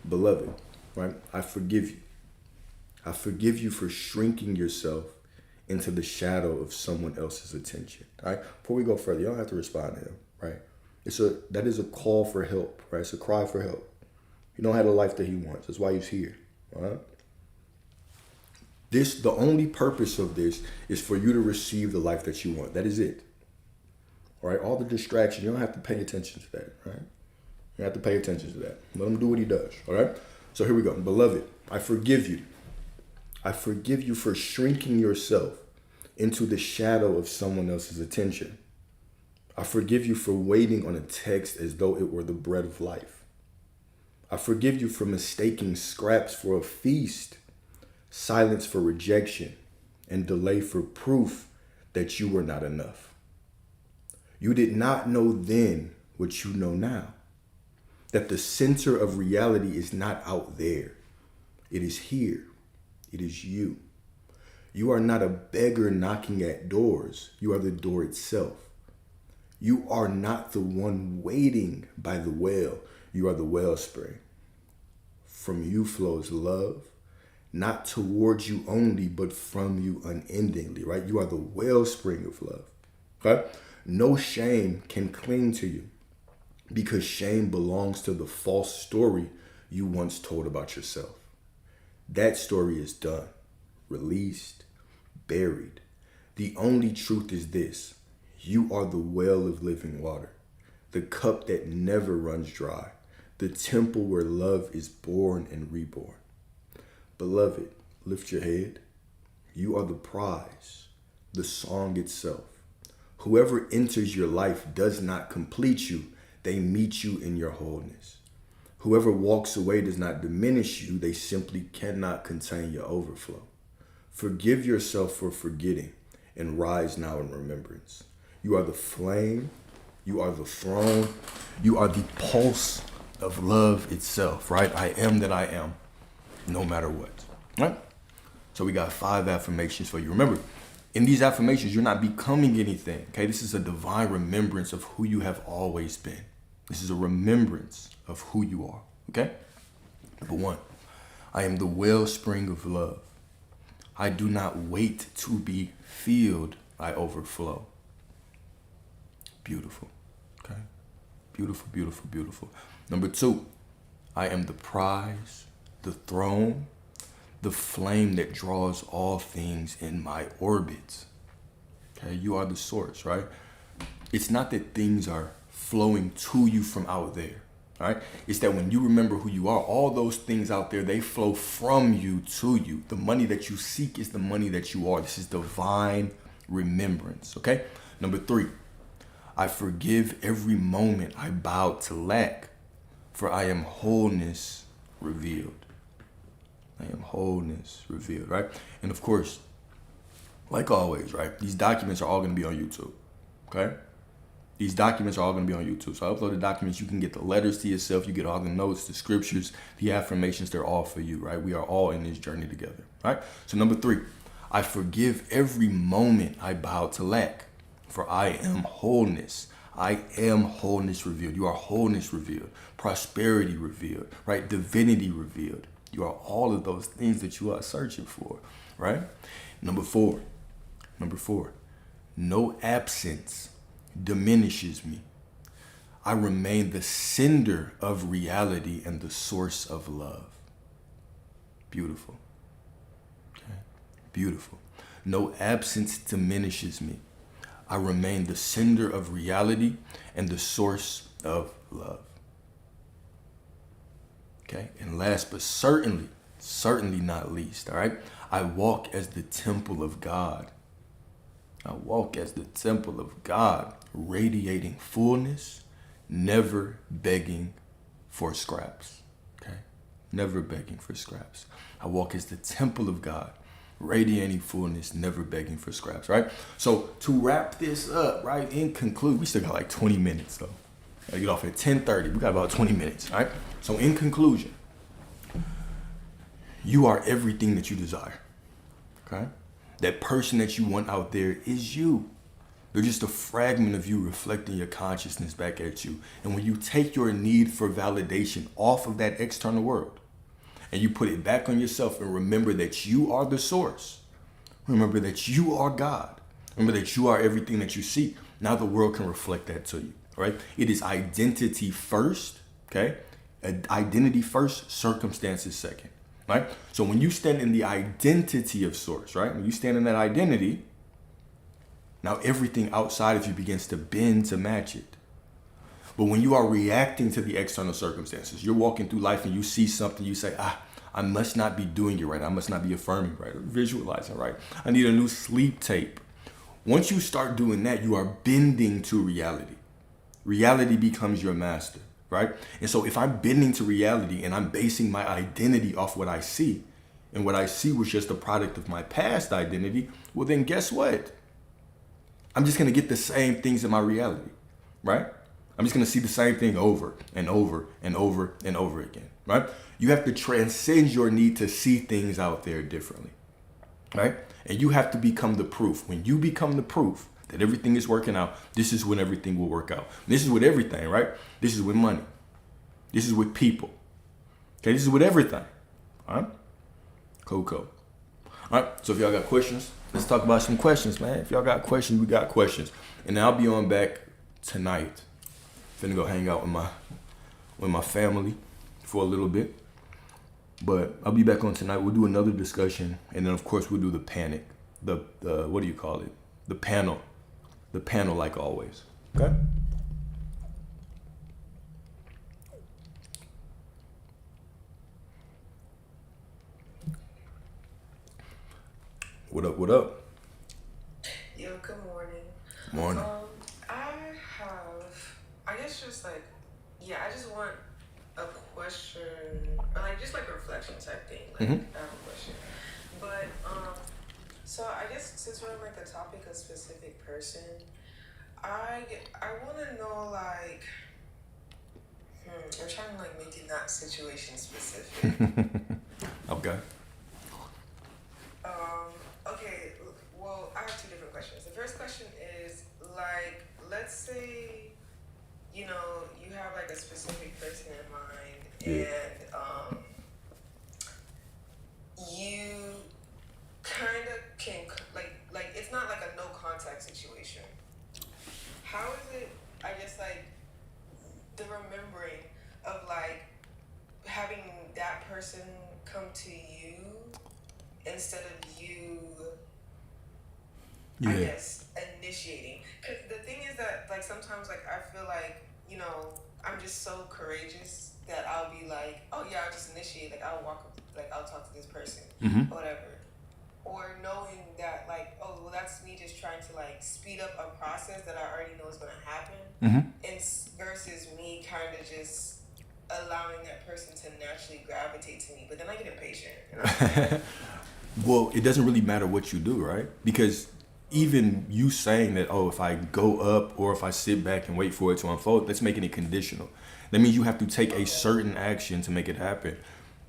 Beloved, right? I forgive you. I forgive you for shrinking yourself into the shadow of someone else's attention, all right? Before we go further, you don't have to respond to him, right? That is a call for help, right? It's a cry for help. You don't have the life that he wants. That's why he's here, all right? The only purpose of this is for you to receive the life that you want. That is it. All right, all the distractions, you don't have to pay attention to that, right? You have to pay attention to that. Let him do what he does, all right? So here we go. Beloved, I forgive you. I forgive you for shrinking yourself into the shadow of someone else's attention. I forgive you for waiting on a text as though it were the bread of life. I forgive you for mistaking scraps for a feast, silence for rejection, and delay for proof that you were not enough. You did not know then what you know now, that the center of reality is not out there. It is here. It is you. You are not a beggar knocking at doors. You are the door itself. You are not the one waiting by the well. You are the wellspring. From you flows love, not towards you only, but from you unendingly, right? You are the wellspring of love, okay? No shame can cling to you because shame belongs to the false story you once told about yourself. That story is done, released, buried. The only truth is this: you are the well of living water, the cup that never runs dry, the temple where love is born and reborn. Beloved, lift your head. You are the prize, the song itself. Whoever enters your life does not complete you. They meet you in your wholeness. Whoever walks away does not diminish you. They simply cannot contain your overflow. Forgive yourself for forgetting and rise now in remembrance. You are the flame. You are the throne. You are the pulse of love itself, right? I am that I am, no matter what, right? So we got 5 affirmations for you. Remember, in these affirmations, you're not becoming anything, okay? This is a divine remembrance of who you have always been. This is a remembrance of who you are, okay? Number 1, I am the wellspring of love. I do not wait to be filled, I overflow. Beautiful. Okay? Beautiful, beautiful, beautiful. Number 2, I am the prize, the throne, the flame that draws all things in my orbits. Okay? You are the source, right? It's not that things are flowing to you from out there. All right? It's that when you remember who you are, all those things out there, they flow from you to you. The money that you seek is the money that you are. This is divine remembrance. Okay? Number 3, I forgive every moment I bowed to lack, for I am wholeness revealed. I am wholeness revealed, right? And of course, like always, right? These documents are all going to be on YouTube. Okay? These documents are all going to be on YouTube. So I upload the documents. You can get the letters to yourself. You get all the notes, the scriptures, the affirmations. They're all for you, right? We are all in this journey together, right? So number 3, I forgive every moment I bow to lack, for I am wholeness. I am wholeness revealed. You are wholeness revealed. Prosperity revealed, right? Divinity revealed. You are all of those things that you are searching for, right? Number 4, no absence diminishes me. I remain the sender of reality and the source of love. Beautiful. Okay. Beautiful. No absence diminishes me. I remain the sender of reality and the source of love. Okay. And last but certainly not least, all right, I walk as the temple of God. I walk as the temple of God, radiating fullness, never begging for scraps. Okay? Never begging for scraps. I walk as the temple of God, radiating fullness, never begging for scraps, right? So to wrap this up, right, in conclude, we still got like 20 minutes, though. Gotta get off at 10:30. We got about 20 minutes, all right? So in conclusion, you are everything that you desire, okay? That person that you want out there is you. They're just a fragment of you reflecting your consciousness back at you. And when you take your need for validation off of that external world and you put it back on yourself and remember that you are the source, remember that you are God, remember that you are everything that you seek, now the world can reflect that to you, right? It is identity first, okay? Identity first, circumstances second. Right? So when you stand in the identity of source, right? When you stand in that identity, now everything outside of you begins to bend to match it. But when you are reacting to the external circumstances, you're walking through life and you see something, you say, I must not be doing it right. I must not be affirming right or visualizing right. I need a new sleep tape. Once you start doing that, you are bending to reality. Reality becomes your master. Right? And so if I'm bending to reality and I'm basing my identity off what I see, and what I see was just a product of my past identity, well then guess what? I'm just going to get the same things in my reality, right? I'm just going to see the same thing over and over and over and over again, right? You have to transcend your need to see things out there differently, right? And you have to become the proof. When you become the proof that everything is working out, this is when everything will work out. This is with everything, right? This is with money. This is with people. Okay, this is with everything. All right? Cool. All right, so if y'all got questions, let's talk about some questions, man. If y'all got questions, we got questions. And I'll be on back tonight. Finna go hang out with my family for a little bit. But I'll be back on tonight. We'll do another discussion. And then, of course, we'll do the panic. The what do you call it? The panel. The panel like always. Okay? What up? Yo, good morning. Morning. I guess just like, I just want a question, or like just like a reflection type thing. Like, I have a question. But, so I guess since we're on like the topic of specific person, I want to know like, I'm trying to like make it not situation specific. Okay. Okay, well, I have two different questions. The first question is, like, let's say, you have, like, a specific person in mind, and you kind of can, like, it's not like a no-contact situation. How is it instead of you, I Yeah. guess, initiating. Because the thing is that, like, sometimes, like, I feel like, I'm just so courageous that I'll be like, oh, yeah, I'll just initiate. Like, I'll walk up, like, I'll talk to this person, Mm-hmm. or whatever. Or knowing that, like, oh, well, that's me just trying to, like, speed up a process that I already know is going to happen. Mm-hmm. And versus me kind of just allowing that person to naturally gravitate to me. But then I get impatient. And I'm like, Well, it doesn't really matter what you do, right? Because even you saying that, oh, if I go up or if I sit back and wait for it to unfold, that's making it conditional. That means you have to take a certain action to make it happen.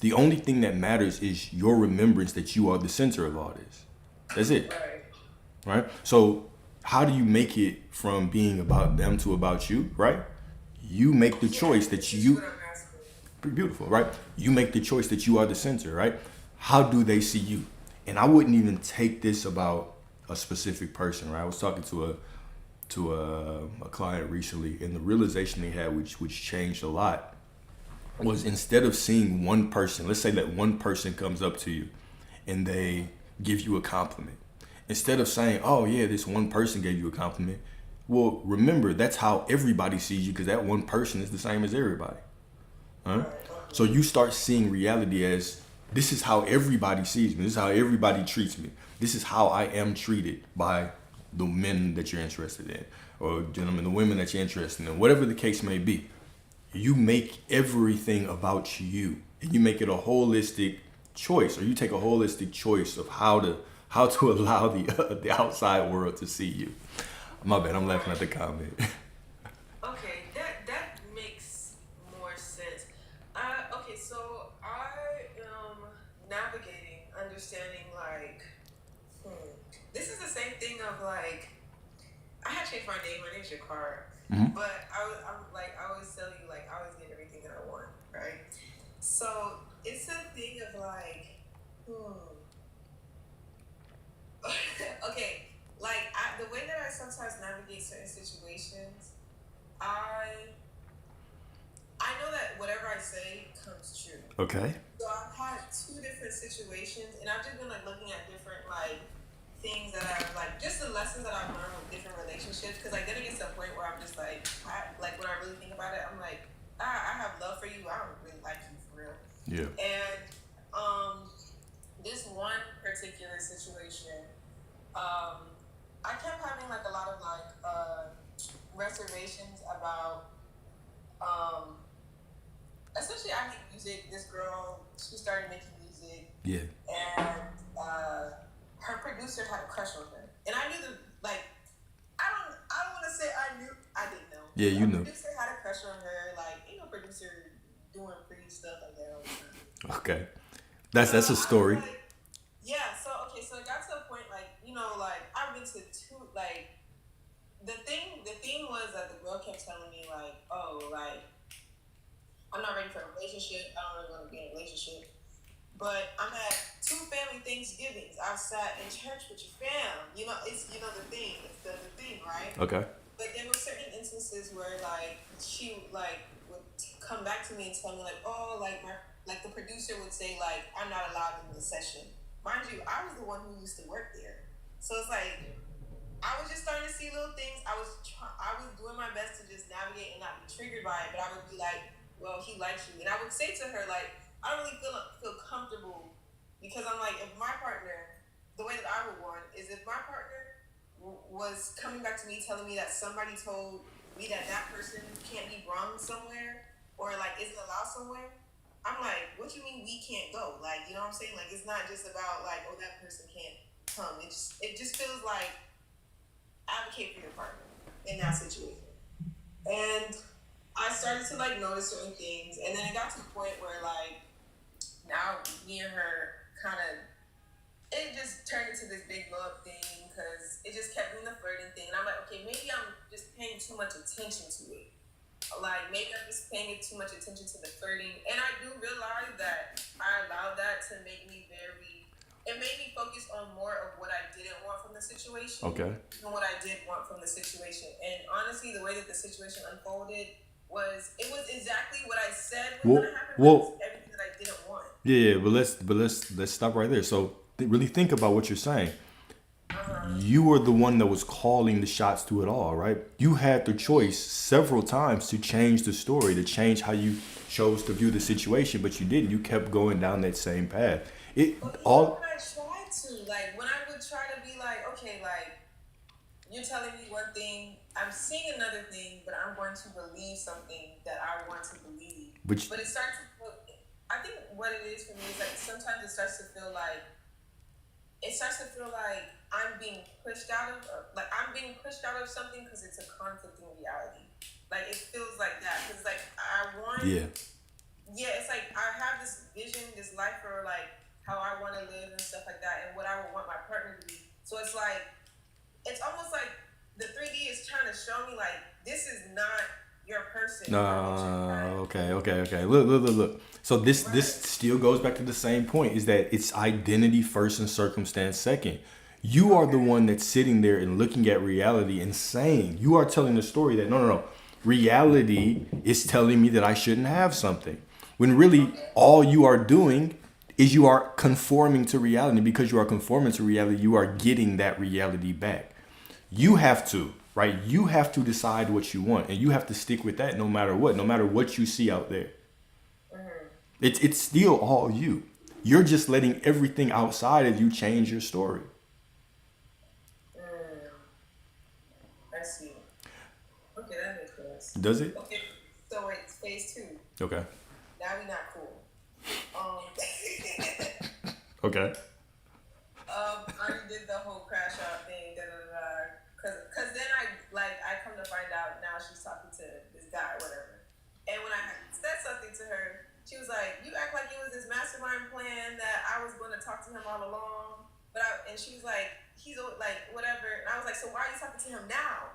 The only thing that matters is your remembrance that you are the center of all this. That's it, right. right? So how do you make it from being about them to about you, right? You make the choice that That's you, what I'm asking. pretty beautiful, right? You make the choice that you are the center, right? How do they see you? And I wouldn't even take this about a specific person, right? I was talking to a client recently, and the realization they had, which changed a lot, was instead of seeing one person, let's say that one person comes up to you and they give you a compliment. Instead of saying, oh yeah, this one person gave you a compliment, well, remember, that's how everybody sees you, because that one person is the same as everybody. Huh? So you start seeing reality as, this is how everybody sees me. This is how everybody treats me. This is how I am treated by the men that you're interested in, or gentlemen, the women that you're interested in, whatever the case may be. You make everything about you, and you make it a holistic choice, or you take a holistic choice of how to allow the outside world to see you. My bad, I'm laughing at the comment. Okay, that makes more sense. Okay, so I am navigating, understanding, like, this is the same thing of, like, I had changed my name. My name's Jakar, Mhm. but I'm like, I always tell you, like, I always get everything that I want, right? So it's a thing of, like, okay, like, the way that I sometimes navigate certain situations, I know that whatever I say comes true. Okay. So I've had two different situations, and I've just been, like, looking at different, like, things that I've, like, just the lessons that I've learned with different relationships. Because, like, then it gets to a point where I'm just like, like, when I really think about it, I'm like, I have love for you. I don't really like you for real. Yeah. And this one particular situation, I kept having, like, a lot of, like, reservations about, essentially, I make music. This girl, she started making music. Yeah. And her producer had a crush on her. And I knew like, I don't want to say I knew, I didn't know. Yeah, you know. The producer had a crush on her, like, producer doing pretty stuff like that all the time. Okay. That's a story. Like, yeah, so it got to a point, like, like, I've been to two, like, the thing was that the girl kept telling me, like, oh, like, I'm not ready for a relationship. I don't really want to be in a relationship. But I'm at two family Thanksgivings. I've sat in church with your fam. It's, the thing. It's the thing, right? Okay. But there were certain instances where, like, she, like, would come back to me and tell me, like, oh, like, the producer would say, like, I'm not allowed in the session. Mind you, I was the one who used to work there. So it's like, I was just starting to see little things. I was doing my best to just navigate and not be triggered by it. But I would be like, well, he likes you. And I would say to her, like, I don't really feel comfortable, because I'm like, if my partner, the way that I would want is if my partner was coming back to me telling me that somebody told me that person can't be brung somewhere, or, like, isn't allowed somewhere, I'm like, what you mean we can't go? Like, you know what I'm saying? Like, it's not just about, like, oh, that person can't come. It just feels like, advocate for your partner in that situation. And I started to, like, notice certain things, and then it got to the point where, like, now me and her kind of, it just turned into this big blow up thing, because it just kept doing the flirting thing, and I'm like, okay, maybe I'm just paying too much attention to it. Like, maybe I'm just paying too much attention to the flirting, and I do realize that I allowed that to make me it made me focus on more of what I didn't want from the situation, Okay. than what I did want from the situation. And honestly, the way that the situation unfolded was exactly what I said was going to happen, but it's everything that I didn't want. Yeah, but let's stop right there. So really think about what you're saying. You were the one that was calling the shots to it all, right? You had the choice several times to change the story, to change how you chose to view the situation, but you didn't. You kept going down that same path. It But even all when I tried to, like, when I would try to be like, okay, like, you're telling me one thing, I'm seeing another thing, but I'm going to believe something that I want to believe. Which But it starts to feel, I think what it is for me is like sometimes it starts to feel like, I'm being pushed out of, something because it's a conflicting reality. Like, it feels like that. Because, like, yeah. it's like I have this vision, this life for, like, how I want to live and stuff like that, and what I would want my partner to be. So it's like, it's almost like the 3D is trying to show me, like, this is not your person. Okay. Look. So this still goes back to the same point, is that it's identity first and circumstance second. You are the one that's sitting there and looking at reality and saying, you are telling the story that no. Reality is telling me that I shouldn't have something. When really all you are doing is you are conforming to reality. Because you are conforming to reality, you are getting that reality back. You have to, right? You have to decide what you want, and you have to stick with that no matter what you see out there. It's still all you. You're just letting everything outside of you change your story. I see. Okay, that makes sense. Does it? Okay, so it's phase 2. Okay. Now we not cool. Okay. I did the whole crash out thing, cause then I come to find out now she's talking to this guy or whatever. And when I said something to her, she was like, "You act like it was this mastermind plan that I was going to talk to him all along." And she was like, "He's like whatever." And I was like, "So why are you talking to him now?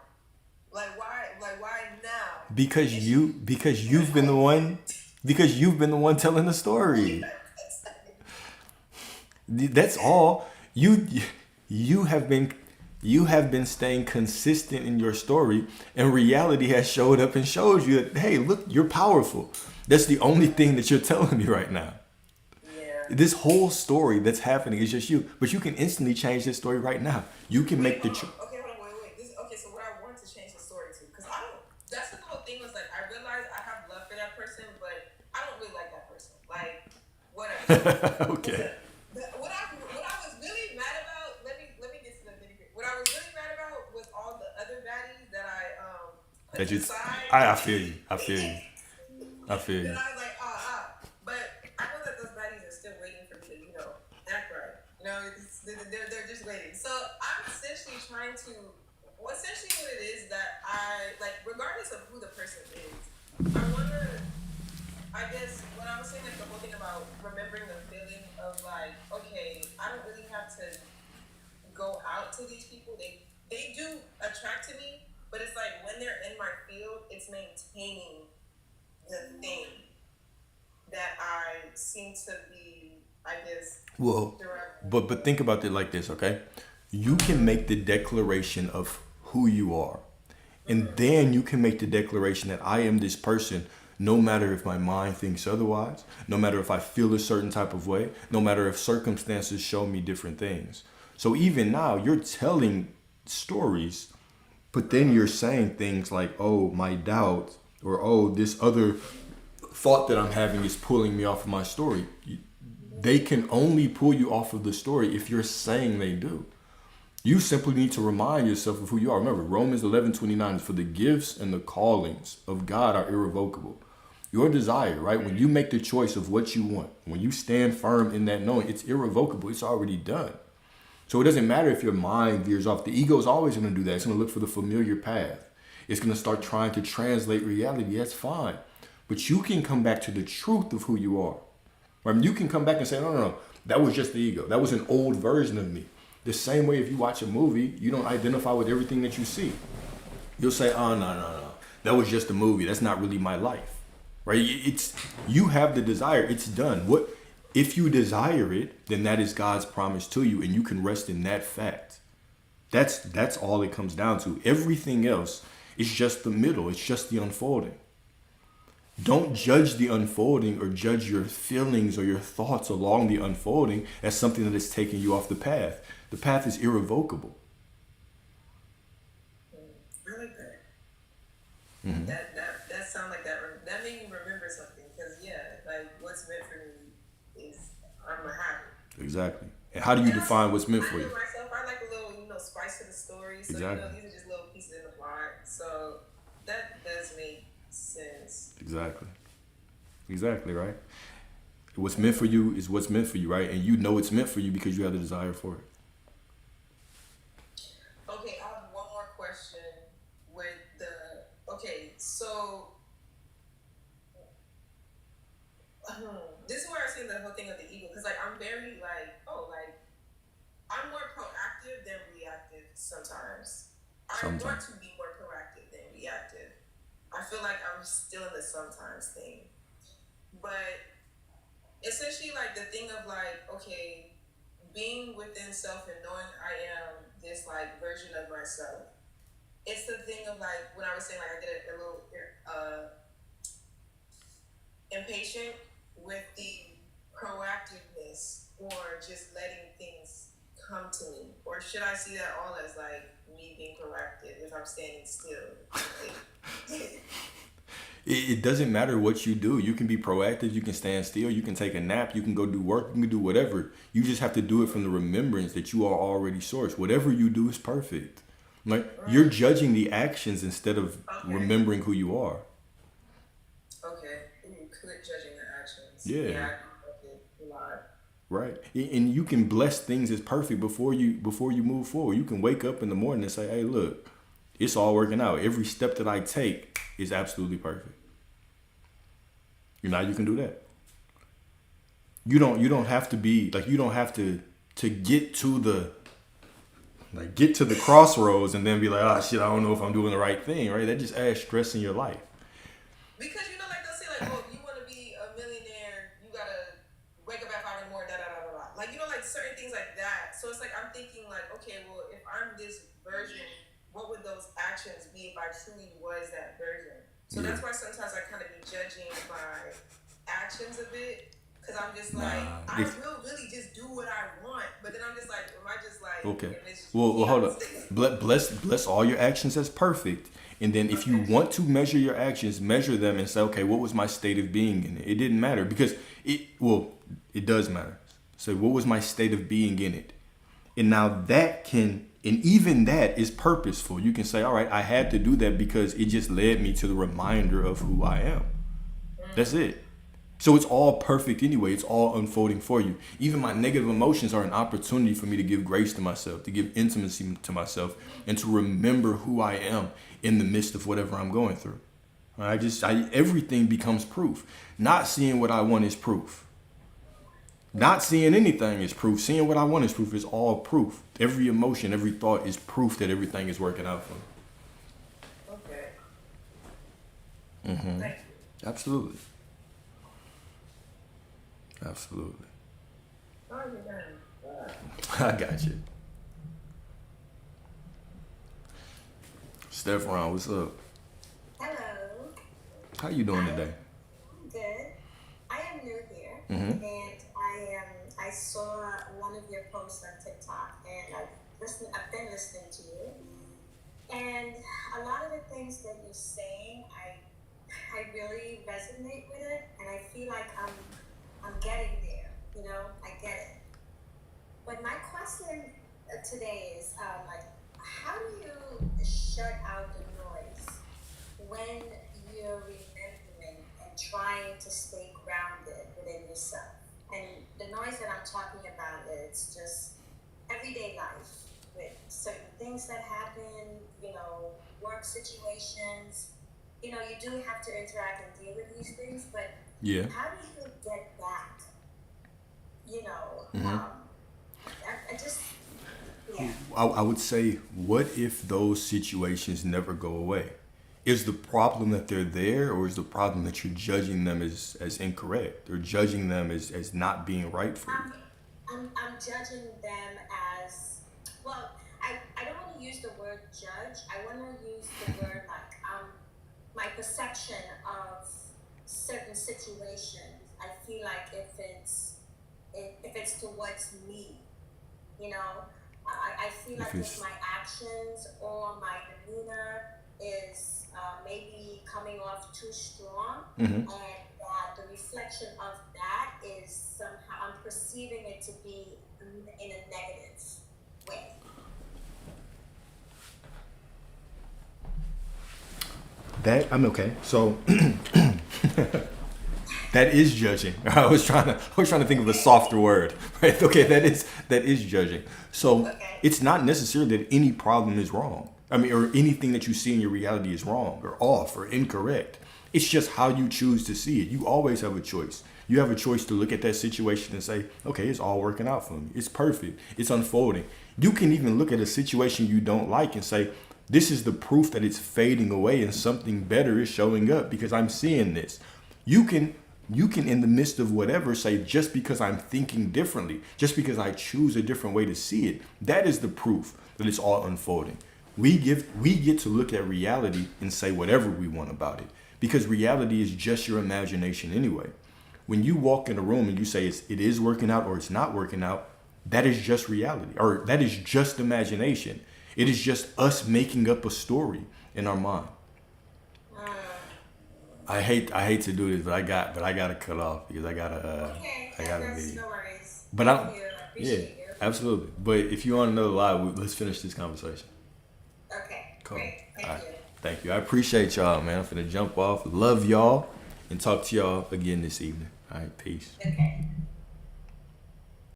Like why now?" Because you've been the one telling the story. That's all. You have been staying consistent in your story, and reality has showed up and showed you that, hey, look, you're powerful. That's the only thing that you're telling me right now. Yeah. This whole story that's happening is just you, but you can instantly change this story right now. You can make the Okay, hold on, wait. So what I want to change the story to, because I don't. That's the whole thing. Was like I realized I have love for that person, but I don't really like that person. Like whatever. Okay. What I was really mad about. Let me get to the nitty gritty. What I was really mad about was all the other baddies that I put aside. I feel you. I feel you. And I was like, but I know that those baddies are still waiting for me to, act right. They're just waiting. So I'm essentially trying to. Well, essentially what it is that I like, regardless of who the person is, I guess when I was saying like the whole thing about remembering the feeling of like, okay, I don't really have to go out to these people. They do attract to me, but it's like when they're in my field, it's maintaining the thing that I seem to be, I guess. Well, but think about it like this, okay? You can make the declaration of who you are, and then you can make the declaration that I am this person, no matter if my mind thinks otherwise, no matter if I feel a certain type of way, no matter if circumstances show me different things. So even now, you're telling stories, but then you're saying things like, oh, my doubt, or oh, this other thought that I'm having is pulling me off of my story. They can only pull you off of the story if you're saying they do. You simply need to remind yourself of who you are. Remember, Romans 11:29 is for the gifts and the callings of God are irrevocable. Your desire, right? When you make the choice of what you want, when you stand firm in that knowing, it's irrevocable. It's already done. So it doesn't matter if your mind veers off. The ego is always going to do that. It's going to look for the familiar path. It's going to start trying to translate reality. That's fine. But you can come back to the truth of who you are. Right? You can come back and say, no. That was just the ego. That was an old version of me. The same way if you watch a movie, you don't identify with everything that you see. You'll say, oh, no. That was just a movie. That's not really my life. Right? You have the desire. It's done. If you desire it, then that is God's promise to you, and you can rest in that fact. That's all it comes down to. Everything else is just the middle. It's just the unfolding. Don't judge the unfolding or judge your feelings or your thoughts along the unfolding as something that is taking you off the path. The path is irrevocable. I like that. Mm-hmm. That sound like that. That made me remember something because like what's meant for me is I'm happy. Exactly. And how do you define what's meant for I you? know myself. I like a little spice to the story. So Exactly. these are just little pieces in the plot. So that does make sense. Exactly. Exactly, right? What's meant for you is what's meant for you, right? And you know it's meant for you because you have the desire for it. Okay, I have one more question with the. Okay, so this is where I see the whole thing of the ego because like I'm very like I'm more proactive than reactive sometimes. I want to be more proactive than reactive. I feel like I'm still in the sometimes thing. But essentially, like the thing of like, okay, being within self and knowing I am this like version of myself. It's the thing of like when I was saying like I get a little impatient with the proactiveness or just letting things come to me, or should I see that all as like me being proactive if I'm standing still? It doesn't matter what you do. You can be proactive. You can stand still. You can take a nap. You can go do work. You can do whatever. You just have to do it from the remembrance that you are already sourced. Whatever you do is perfect. Like you're judging the actions instead of remembering who you are. Okay. Quit judging the actions. Yeah. A lot. Right. And you can bless things as perfect before you move forward. You can wake up in the morning and say, "Hey, look, it's all working out. Every step that I take is absolutely perfect." Now you can do that. You don't have to be like you don't have to get to the crossroads and then be like, "Oh shit, I don't know if I'm doing the right thing." Right? That just adds stress in your life. Because like they'll say like, oh, if you want to be a millionaire, you gotta wake up at 5 in the morning, da da da da da. Like like certain things like that. So it's like I'm thinking like, okay, well, if I'm this version, what would those actions be if I truly was that version? So that's why sometimes I kind of be judging my actions a bit. Because I'm just like, I will really just do what I want. But then I'm just like, am I just like... Okay. Well, hold up. Bless all your actions as perfect. And then if you want to measure your actions, measure them and say, okay, what was my state of being in it? It didn't matter because it does matter. So what was my state of being in it? And now and even that is purposeful. You can say, all right, I had to do that because it just led me to the reminder of who I am. That's it. So it's all perfect anyway. It's all unfolding for you. Even my negative emotions are an opportunity for me to give grace to myself, to give intimacy to myself, and to remember who I am in the midst of whatever I'm going through. Everything becomes proof. Not seeing what I want is proof. Not seeing anything is proof. Seeing what I want is proof. Is all proof. Every emotion, every thought is proof that everything is working out for me. Okay. Mm-hmm. Absolutely. Absolutely. I got you. Stephon, what's up? Hello. How you doing today? I'm good. I am new here, Mm-hmm. and I saw one of your posts on TikTok, and I've been listening to you, and a lot of the things that you're saying, I really resonate with it, and I feel like I'm getting there. I get it. But my question today is like, how do you shut out the noise when you're remembering and trying to stay grounded within yourself? And the noise that I'm talking about is just everyday life with certain things that happen, work situations. You do have to interact and deal with these things, but Yeah. how do you get back? Mm-hmm. I just, yeah. I would say, what if those situations never go away? Is the problem that they're there, or is the problem that you're judging them as incorrect, or judging them as not being right for you? I'm judging them as, well, I don't want to use the word judge. I want to use the word like my perception of certain situations. I feel like if it's towards me, you know, I feel If like if it's my actions or my demeanor is maybe coming off too strong, and that the reflection of that is somehow I'm perceiving it to be in a negative way. that, I'm okay. So that is judging. I was trying to think of a softer word. Right? Okay, that is judging. So Okay. it's not necessarily that any problem is wrong. I mean, or anything that you see in your reality is wrong or off or incorrect. It's just how you choose to see it. You always have a choice. You have a choice to look at that situation and say, okay, it's all working out for me. It's perfect. It's unfolding. You can even look at a situation you don't like and say, this is the proof that it's fading away and something better is showing up because I'm seeing this. You can in the midst of whatever say, just because I'm thinking differently, just because I choose a different way to see it, that is the proof that it's all unfolding. We get to look at reality and say whatever we want about it because reality is just your imagination anyway. When you walk in a room and you say it is working out or it's not working out, that is just reality or that is just imagination. It is just us making up a story in our mind. I hate to do this, but I gotta cut off because I gotta Okay, I gotta that's be. no worries. But Thank I'm you. I yeah, appreciate you. absolutely. But if you want another live, let's finish this conversation. Okay, Cool. great. All right. Thank you. Thank you. I appreciate y'all, man. I'm finna jump off. Love y'all and talk to y'all again this evening. All right, peace. Okay.